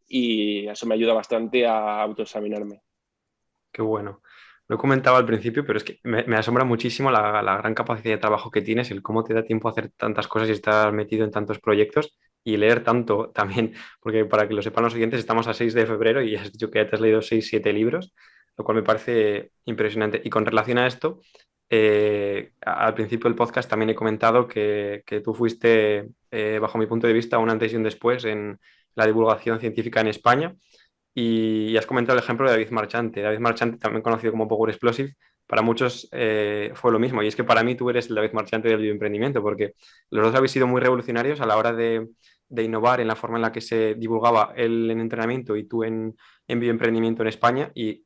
y eso me ayuda bastante a autoexaminarme. Qué bueno. Lo he comentado al principio, pero es que me asombra muchísimo la gran capacidad de trabajo que tienes, el cómo te da tiempo a hacer tantas cosas y estar metido en tantos proyectos y leer tanto también, porque para que lo sepan los oyentes, estamos a 6 de febrero y has dicho que ya te has leído 6, 7 libros, lo cual me parece impresionante. Y con relación a esto, al principio del podcast también he comentado que tú fuiste, bajo mi punto de vista, un antes y un después en la divulgación científica en España. Y has comentado el ejemplo de David Marchante. David Marchante, también conocido como Power Explosive, para muchos fue lo mismo. Y es que para mí tú eres el David Marchante del bioemprendimiento, porque los dos habéis sido muy revolucionarios a la hora de innovar en la forma en la que se divulgaba él en entrenamiento y tú en bioemprendimiento en España. Y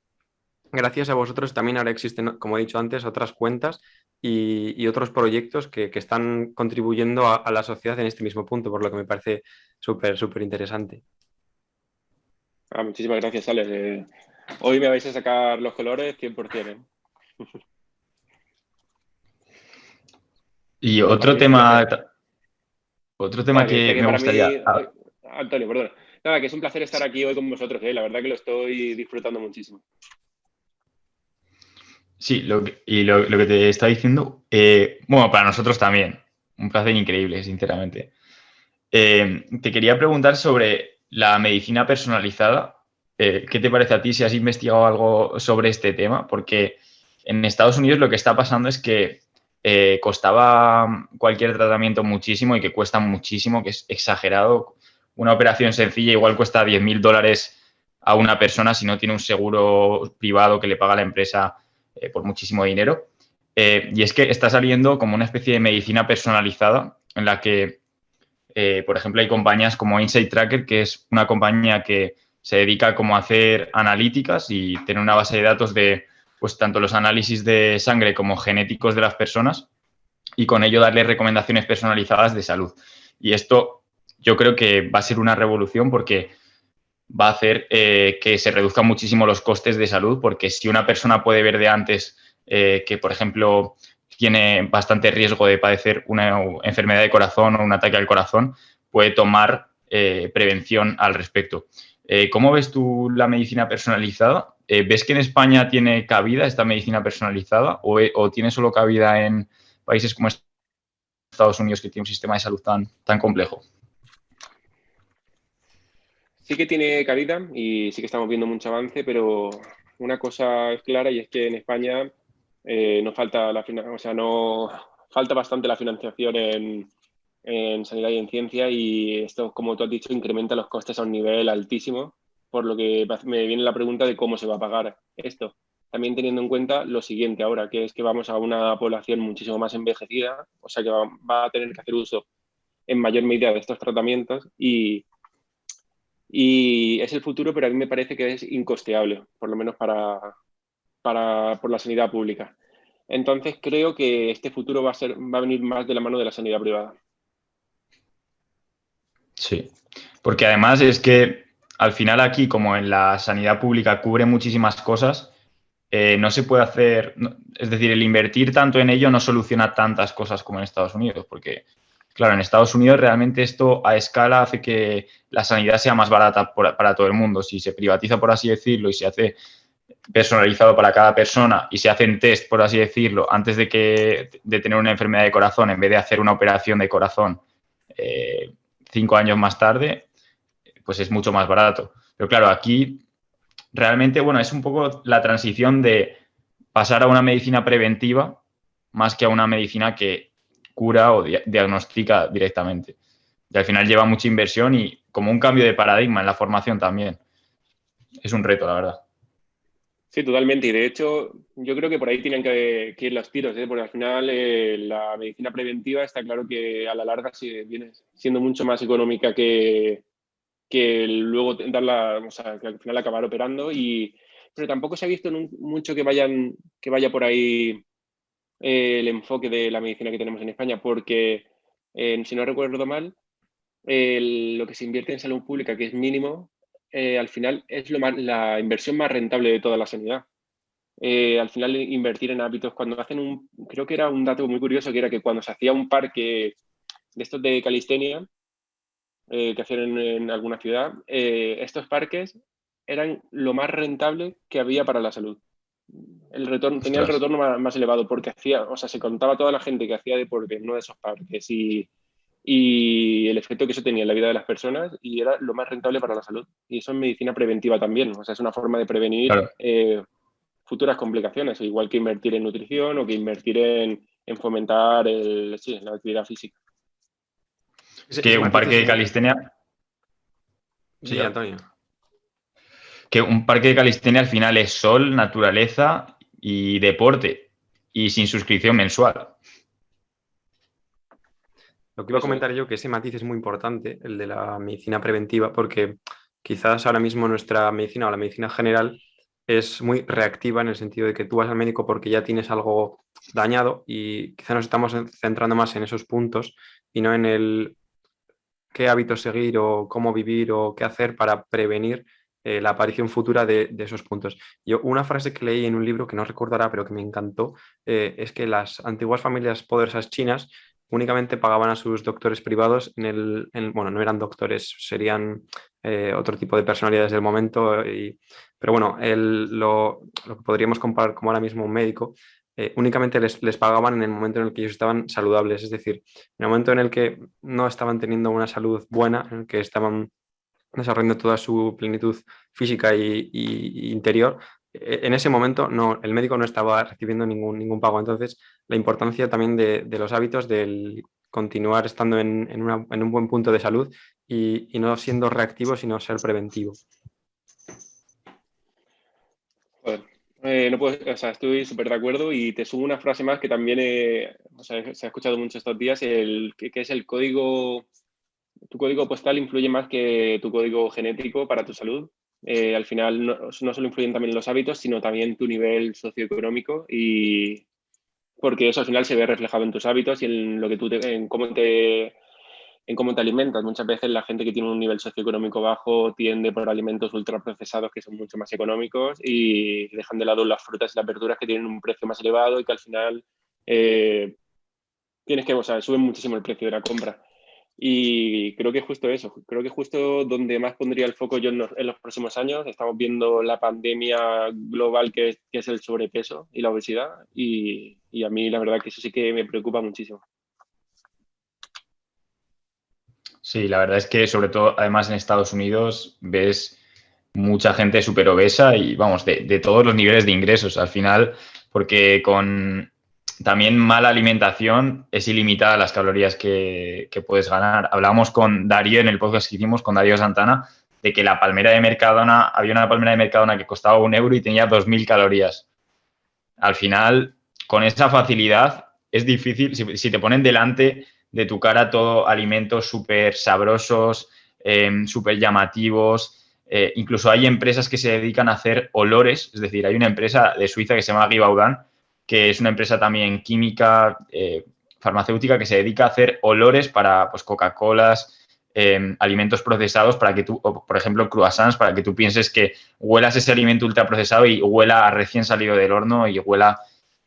gracias a vosotros también ahora existen, como he dicho antes, otras cuentas y otros proyectos que están contribuyendo a la sociedad en este mismo punto, por lo que me parece súper, súper interesante. Muchísimas gracias, Alex. Hoy me vais a sacar los colores 100%. Y otro tema que me gustaría... Mí, Antonio, perdón. Nada, que es un placer estar aquí hoy con vosotros. La verdad que lo estoy disfrutando muchísimo. Sí, lo que te estaba diciendo, bueno, para nosotros también, un placer increíble, sinceramente. Te quería preguntar sobre la medicina personalizada. ¿Qué te parece a ti si has investigado algo sobre este tema? Porque en Estados Unidos lo que está pasando es que costaba cualquier tratamiento muchísimo y que cuesta muchísimo, que es exagerado. Una operación sencilla igual cuesta $10,000 a una persona si no tiene un seguro privado que le paga la empresa por muchísimo dinero. Y es que está saliendo como una especie de medicina personalizada en la que, por ejemplo, hay compañías como Insight Tracker, que es una compañía que se dedica como a hacer analíticas y tener una base de datos de pues tanto los análisis de sangre como genéticos de las personas y con ello darles recomendaciones personalizadas de salud. Y esto yo creo que va a ser una revolución porque va a hacer que se reduzcan muchísimo los costes de salud, porque si una persona puede ver de antes que, por ejemplo, tiene bastante riesgo de padecer una enfermedad de corazón o un ataque al corazón, puede tomar prevención al respecto. ¿Cómo ves tú la medicina personalizada? ¿Ves que en España tiene cabida esta medicina personalizada o tiene solo cabida en países como Estados Unidos, que tiene un sistema de salud tan complejo? Sí que tiene cabida y sí que estamos viendo mucho avance, pero una cosa es clara y es que en España no falta no falta bastante la financiación en sanidad y en ciencia, y esto, como tú has dicho, incrementa los costes a un nivel altísimo, por lo que me viene la pregunta de cómo se va a pagar esto. También teniendo en cuenta lo siguiente ahora, que es que vamos a una población muchísimo más envejecida, o sea que va a tener que hacer uso en mayor medida de estos tratamientos, y es el futuro, pero a mí me parece que es incosteable, por lo menos por la sanidad pública. Entonces creo que este futuro va a venir más de la mano de la sanidad privada. Sí, porque además es que al final aquí, como en la sanidad pública cubre muchísimas cosas, no se puede hacer, es decir, el invertir tanto en ello no soluciona tantas cosas como en Estados Unidos, porque, claro, en Estados Unidos realmente esto a escala hace que la sanidad sea más barata para todo el mundo. Si se privatiza, por así decirlo, y se hace personalizado para cada persona y se hacen test, por así decirlo, antes de tener una enfermedad de corazón, en vez de hacer una operación de corazón 5 años más tarde, pues es mucho más barato. Pero claro, aquí realmente, bueno, es un poco la transición de pasar a una medicina preventiva más que a una medicina que cura o diagnostica directamente. Y al final lleva mucha inversión y como un cambio de paradigma en la formación también. Es un reto, la verdad. Sí, totalmente. Y de hecho, yo creo que por ahí tienen que ir los tiros, ¿eh? Porque al final la medicina preventiva está claro que a la larga sí viene siendo mucho más económica que luego darla, o sea, que al final acabar operando. Pero tampoco se ha visto mucho que vaya por ahí el enfoque de la medicina que tenemos en España, porque si no recuerdo mal, lo que se invierte en salud pública, que es mínimo, al final es la inversión más rentable de toda la sanidad. Al final invertir en hábitos, cuando hacen creo que era un dato muy curioso, que era que cuando se hacía un parque de estos de calistenia, que hacían en alguna ciudad, estos parques eran lo más rentable que había para la salud. Tenía el Ostras. retorno más elevado, porque se contaba toda la gente que hacía deporte en uno de esos parques y el efecto que eso tenía en la vida de las personas, y era lo más rentable para la salud. Y eso es medicina preventiva también, o sea, es una forma de prevenir Claro. futuras complicaciones, igual que invertir en nutrición o que invertir en fomentar la actividad física. Que Ese un matiz parque es de muy... calistenia, sí, Sí, Antonio. que un parque de calistenia al final es sol, naturaleza y deporte y sin suscripción mensual. Lo que iba a Eso comentar es. yo, que ese matiz es muy importante, el de la medicina preventiva, porque quizás ahora mismo nuestra medicina o la medicina general es muy reactiva en el sentido de que tú vas al médico porque ya tienes algo dañado y quizás nos estamos centrando más en esos puntos y no en el qué hábitos seguir o cómo vivir o qué hacer para prevenir la aparición futura de esos puntos. Yo, una frase que leí en un libro que no recordará, pero que me encantó, es que las antiguas familias poderosas chinas únicamente pagaban a sus doctores privados bueno, no eran doctores, serían otro tipo de personalidades del momento, pero bueno, lo que podríamos comparar como ahora mismo un médico, únicamente les pagaban en el momento en el que ellos estaban saludables, es decir, en el momento en el que no estaban teniendo una salud buena, en el que estaban desarrollando toda su plenitud física y interior, en ese momento no, el médico no estaba recibiendo ningún pago. Entonces, la importancia también de los hábitos, del continuar estando en un buen punto de salud y no siendo reactivo, sino ser preventivo. Joder. No puedo, o sea, estoy súper de acuerdo, y te sumo una frase más que también se ha escuchado mucho estos días, que es el código. Tu código postal influye más que tu código genético para tu salud. Al final no solo influyen también los hábitos, sino también tu nivel socioeconómico, y porque eso al final se ve reflejado en tus hábitos y en lo que en cómo te alimentas. Muchas veces la gente que tiene un nivel socioeconómico bajo tiende por alimentos ultraprocesados que son mucho más económicos y dejan de lado las frutas y las verduras que tienen un precio más elevado, y que al final suben muchísimo el precio de la compra. Y creo que justo eso, creo que justo donde más pondría el foco yo en los próximos años, estamos viendo la pandemia global que es el sobrepeso y la obesidad, y Y a mí la verdad que eso sí que me preocupa muchísimo. Sí, la verdad es que sobre todo, además en Estados Unidos, ves mucha gente súper obesa y vamos, de todos los niveles de ingresos al final, porque con también mala alimentación es ilimitada las calorías que puedes ganar. Hablábamos con Darío en el podcast que hicimos con Darío Santana de que la palmera de Mercadona, había una palmera de Mercadona que costaba 1 euro y tenía 2000 calorías. Al final, con esa facilidad, es difícil, si te ponen delante de tu cara todo alimentos súper sabrosos, súper llamativos. Incluso hay empresas que se dedican a hacer olores, es decir, hay una empresa de Suiza que se llama Givaudan, que es una empresa también química, farmacéutica, que se dedica a hacer olores para pues, Coca-Colas, alimentos procesados para que tú, o, por ejemplo, croissants, para que tú pienses que huelas ese alimento ultraprocesado y huela a recién salido del horno y huela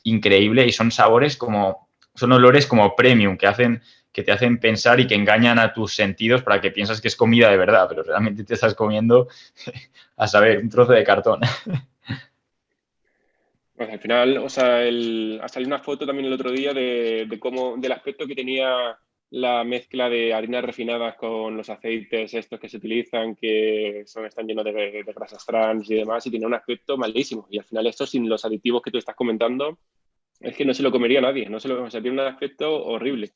increíble y son sabores como, son olores como premium que te hacen pensar y que engañan a tus sentidos para que piensas que es comida de verdad, pero realmente te estás comiendo, a saber, un trozo de cartón. Pues al final, o sea, ha salido una foto también el otro día de cómo, del aspecto que tenía la mezcla de harinas refinadas con los aceites estos que se utilizan, que están llenos de grasas trans y demás, y tiene un aspecto malísimo. Y al final esto, sin los aditivos que tú estás comentando, es que no se lo comería nadie, o sea, tiene un aspecto horrible.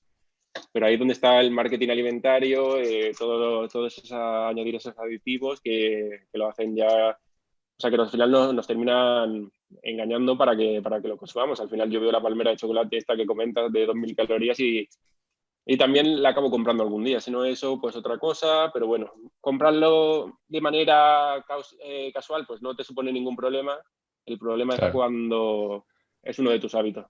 Pero ahí es donde está el marketing alimentario, todo añadir esos aditivos que lo hacen ya, o sea, que al final nos terminan engañando para que lo consumamos. Al final yo veo la palmera de chocolate esta que comentas de 2000 calorías y también la acabo comprando algún día. Si no eso, pues otra cosa, pero bueno, comprarlo de manera casual pues no te supone ningún problema. El problema es Claro. cuando es uno de tus hábitos.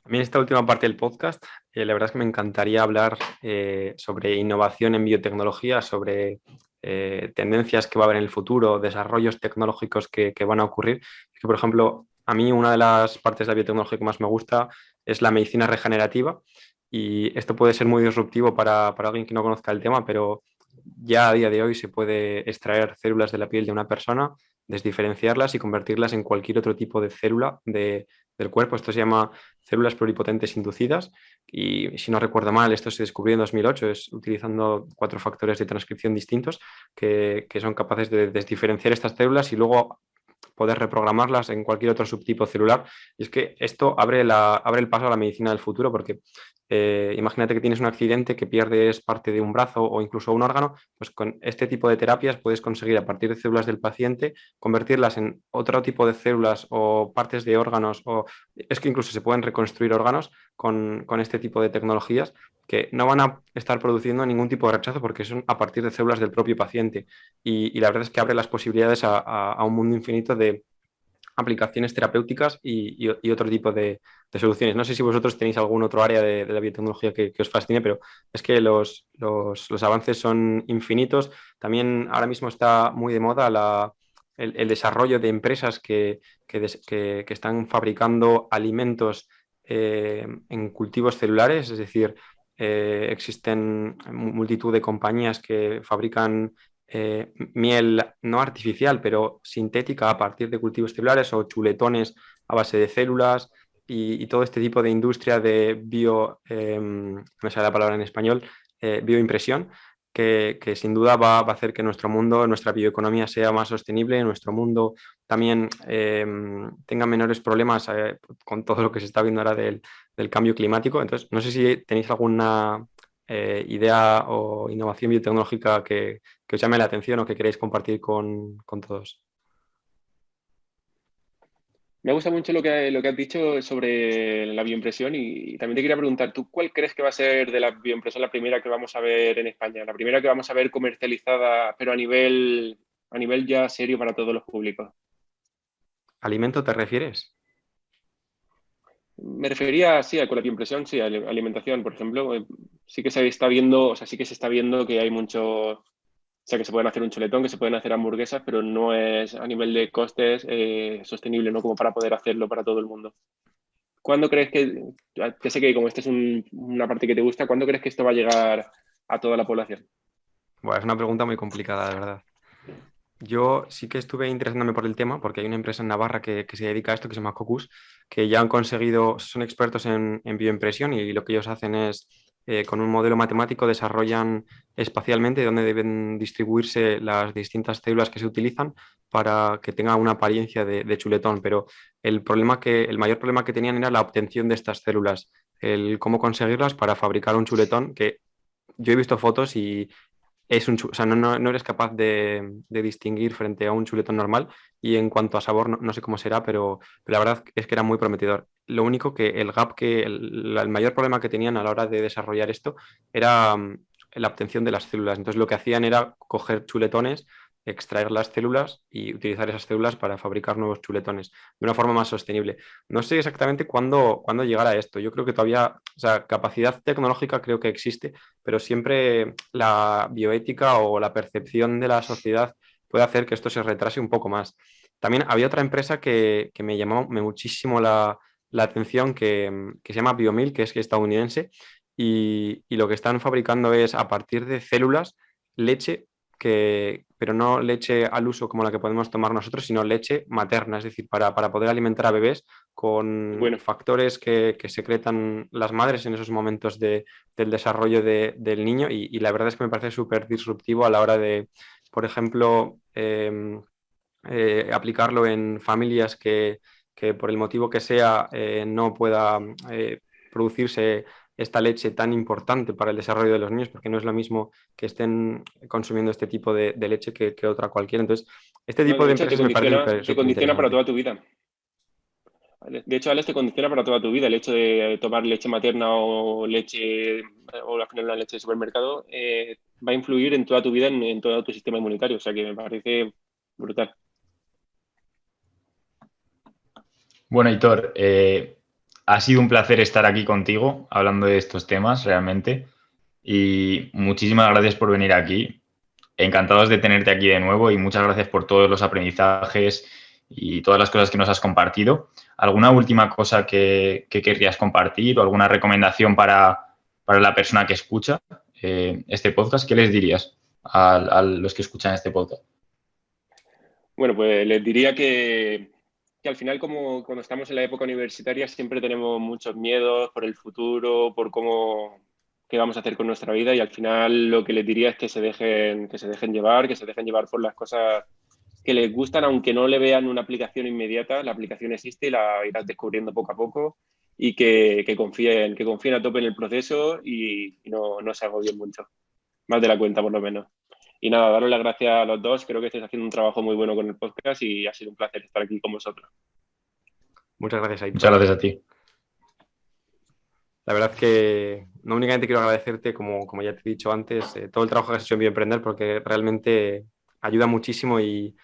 A mí en esta última parte del podcast, la verdad es que me encantaría hablar sobre innovación en biotecnología, sobre tendencias que va a haber en el futuro, desarrollos tecnológicos que van a ocurrir. Es que, por ejemplo, a mí una de las partes de la biotecnología que más me gusta es la medicina regenerativa y esto puede ser muy disruptivo para alguien que no conozca el tema, pero ya a día de hoy se puede extraer células de la piel de una persona, desdiferenciarlas y convertirlas en cualquier otro tipo de célula del cuerpo. Esto se llama células pluripotentes inducidas y si no recuerdo mal, esto se descubrió en 2008, es utilizando 4 factores de transcripción distintos que son capaces de desdiferenciar estas células y luego poder reprogramarlas en cualquier otro subtipo celular. Y es que esto abre el paso a la medicina del futuro porque imagínate que tienes un accidente, que pierdes parte de un brazo o incluso un órgano, pues con este tipo de terapias puedes conseguir a partir de células del paciente convertirlas en otro tipo de células o partes de órganos, o es que incluso se pueden reconstruir órganos con este tipo de tecnologías que no van a estar produciendo ningún tipo de rechazo porque son a partir de células del propio paciente. Y la verdad es que abre las posibilidades a un mundo infinito de aplicaciones terapéuticas y otro tipo de soluciones. No sé si vosotros tenéis algún otro área de la biotecnología que os fascine, pero es que los avances son infinitos. También ahora mismo está muy de moda el desarrollo de empresas que están fabricando alimentos en cultivos celulares, es decir, existen multitud de compañías que fabrican miel no artificial, pero sintética a partir de cultivos celulares o chuletones a base de células y todo este tipo de industria de me sale la palabra en español, bioimpresión, que sin duda va a hacer que nuestro mundo, nuestra bioeconomía sea más sostenible, nuestro mundo también tenga menores problemas con todo lo que se está viendo ahora del cambio climático. Entonces, no sé si tenéis alguna idea o innovación biotecnológica que os llame la atención o que queréis compartir con todos. Me gusta mucho lo que has dicho sobre la bioimpresión y también te quería preguntar, ¿tú cuál crees que va a ser de la bioimpresión la primera que vamos a ver en España? La primera que vamos a ver comercializada, pero a nivel ya serio para todos los públicos. ¿Alimento te refieres? Me refería, sí, con la bioimpresión, sí, a alimentación, por ejemplo. Sí que se está viendo, o sea, sí que se está viendo que hay mucho, o sea, que se pueden hacer un chuletón, que se pueden hacer hamburguesas, pero no es a nivel de costes sostenible, ¿no? Como para poder hacerlo para todo el mundo. ¿Cuándo crees que sé que como esta es una parte que te gusta, ¿cuándo crees que esto va a llegar a toda la población? Bueno, es una pregunta muy complicada, de verdad. Yo sí que estuve interesándome por el tema porque hay una empresa en Navarra que se dedica a esto, que se llama Cocus, que ya han conseguido, son expertos en bioimpresión y lo que ellos hacen es, con un modelo matemático, desarrollan espacialmente dónde deben distribuirse las distintas células que se utilizan para que tenga una apariencia de chuletón. Pero el mayor problema que tenían era la obtención de estas células, el cómo conseguirlas para fabricar un chuletón que yo he visto fotos y o sea, no eres capaz de distinguir frente a un chuletón normal y en cuanto a sabor no sé cómo será, pero la verdad es que era muy prometedor. Lo único que el gap el mayor problema que tenían a la hora de desarrollar esto era la obtención de las células. Entonces lo que hacían era coger chuletones, extraer las células y utilizar esas células para fabricar nuevos chuletones de una forma más sostenible. No sé exactamente cuándo llegará esto. Yo creo que todavía, o sea, capacidad tecnológica creo que existe, pero siempre la bioética o la percepción de la sociedad puede hacer que esto se retrase un poco más. También había otra empresa que me llamó muchísimo la atención que se llama Biomil, que es estadounidense, y lo que están fabricando es a partir de células leche pero no leche al uso como la que podemos tomar nosotros, sino leche materna, es decir, para poder alimentar a bebés con Bueno, factores que secretan las madres en esos momentos del desarrollo del niño y la verdad es que me parece súper disruptivo a la hora de, por ejemplo, aplicarlo en familias que por el motivo que sea no pueda producirse esta leche tan importante para el desarrollo de los niños, porque no es lo mismo que estén consumiendo este tipo de leche que otra cualquiera. Entonces, este no, tipo de de hecho empresas me parece te súper condiciona para interesante. toda tu vida. ¿Vale? De hecho, Alex, te condiciona para toda tu vida el hecho de tomar leche materna o leche, o al final una leche de supermercado, va a influir en toda tu vida, en todo tu sistema inmunitario. O sea que me parece brutal. Bueno, Hitor, ha sido un placer estar aquí contigo hablando de estos temas realmente y muchísimas gracias por venir aquí. Encantados de tenerte aquí de nuevo y muchas gracias por todos los aprendizajes y todas las cosas que nos has compartido. ¿Alguna última cosa que querrías compartir o alguna recomendación para la persona que escucha este podcast? ¿Qué les dirías a los que escuchan este podcast? Bueno, pues les diría que al final, como cuando estamos en la época universitaria, siempre tenemos muchos miedos por el futuro, por qué vamos a hacer con nuestra vida, y al final lo que les diría es que se dejen llevar, que se dejen llevar por las cosas que les gustan, aunque no le vean una aplicación inmediata. La aplicación existe y la irás descubriendo poco a poco, y que confíen a tope en el proceso y no se agobien mucho, más de la cuenta por lo menos. Y nada, daros las gracias a los dos. Creo que estáis haciendo un trabajo muy bueno con el podcast y ha sido un placer estar aquí con vosotros. Muchas gracias, Muchas Aitor. gracias a ti. La verdad que no únicamente quiero agradecerte, como ya te he dicho antes, todo el trabajo que has hecho en Bioemprender, porque realmente ayuda muchísimo y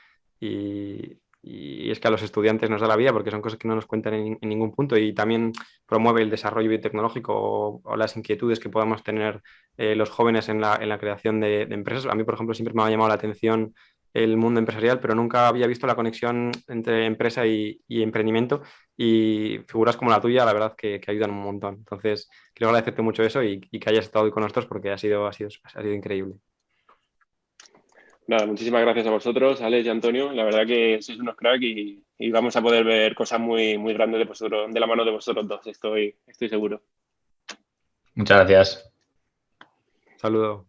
es que a los estudiantes nos da la vida, porque son cosas que no nos cuentan en ningún punto y también promueve el desarrollo biotecnológico o las inquietudes que podamos tener los jóvenes en la creación de empresas. A mí, por ejemplo, siempre me ha llamado la atención el mundo empresarial, pero nunca había visto la conexión entre empresa y emprendimiento y figuras como la tuya, la verdad que ayudan un montón. Entonces, quiero agradecerte mucho eso y que hayas estado hoy con nosotros porque ha sido increíble. Nada, muchísimas gracias a vosotros, Alex y Antonio. La verdad que sois unos cracks y vamos a poder ver cosas muy, muy grandes de la mano de vosotros dos, estoy seguro. Muchas gracias. Saludos.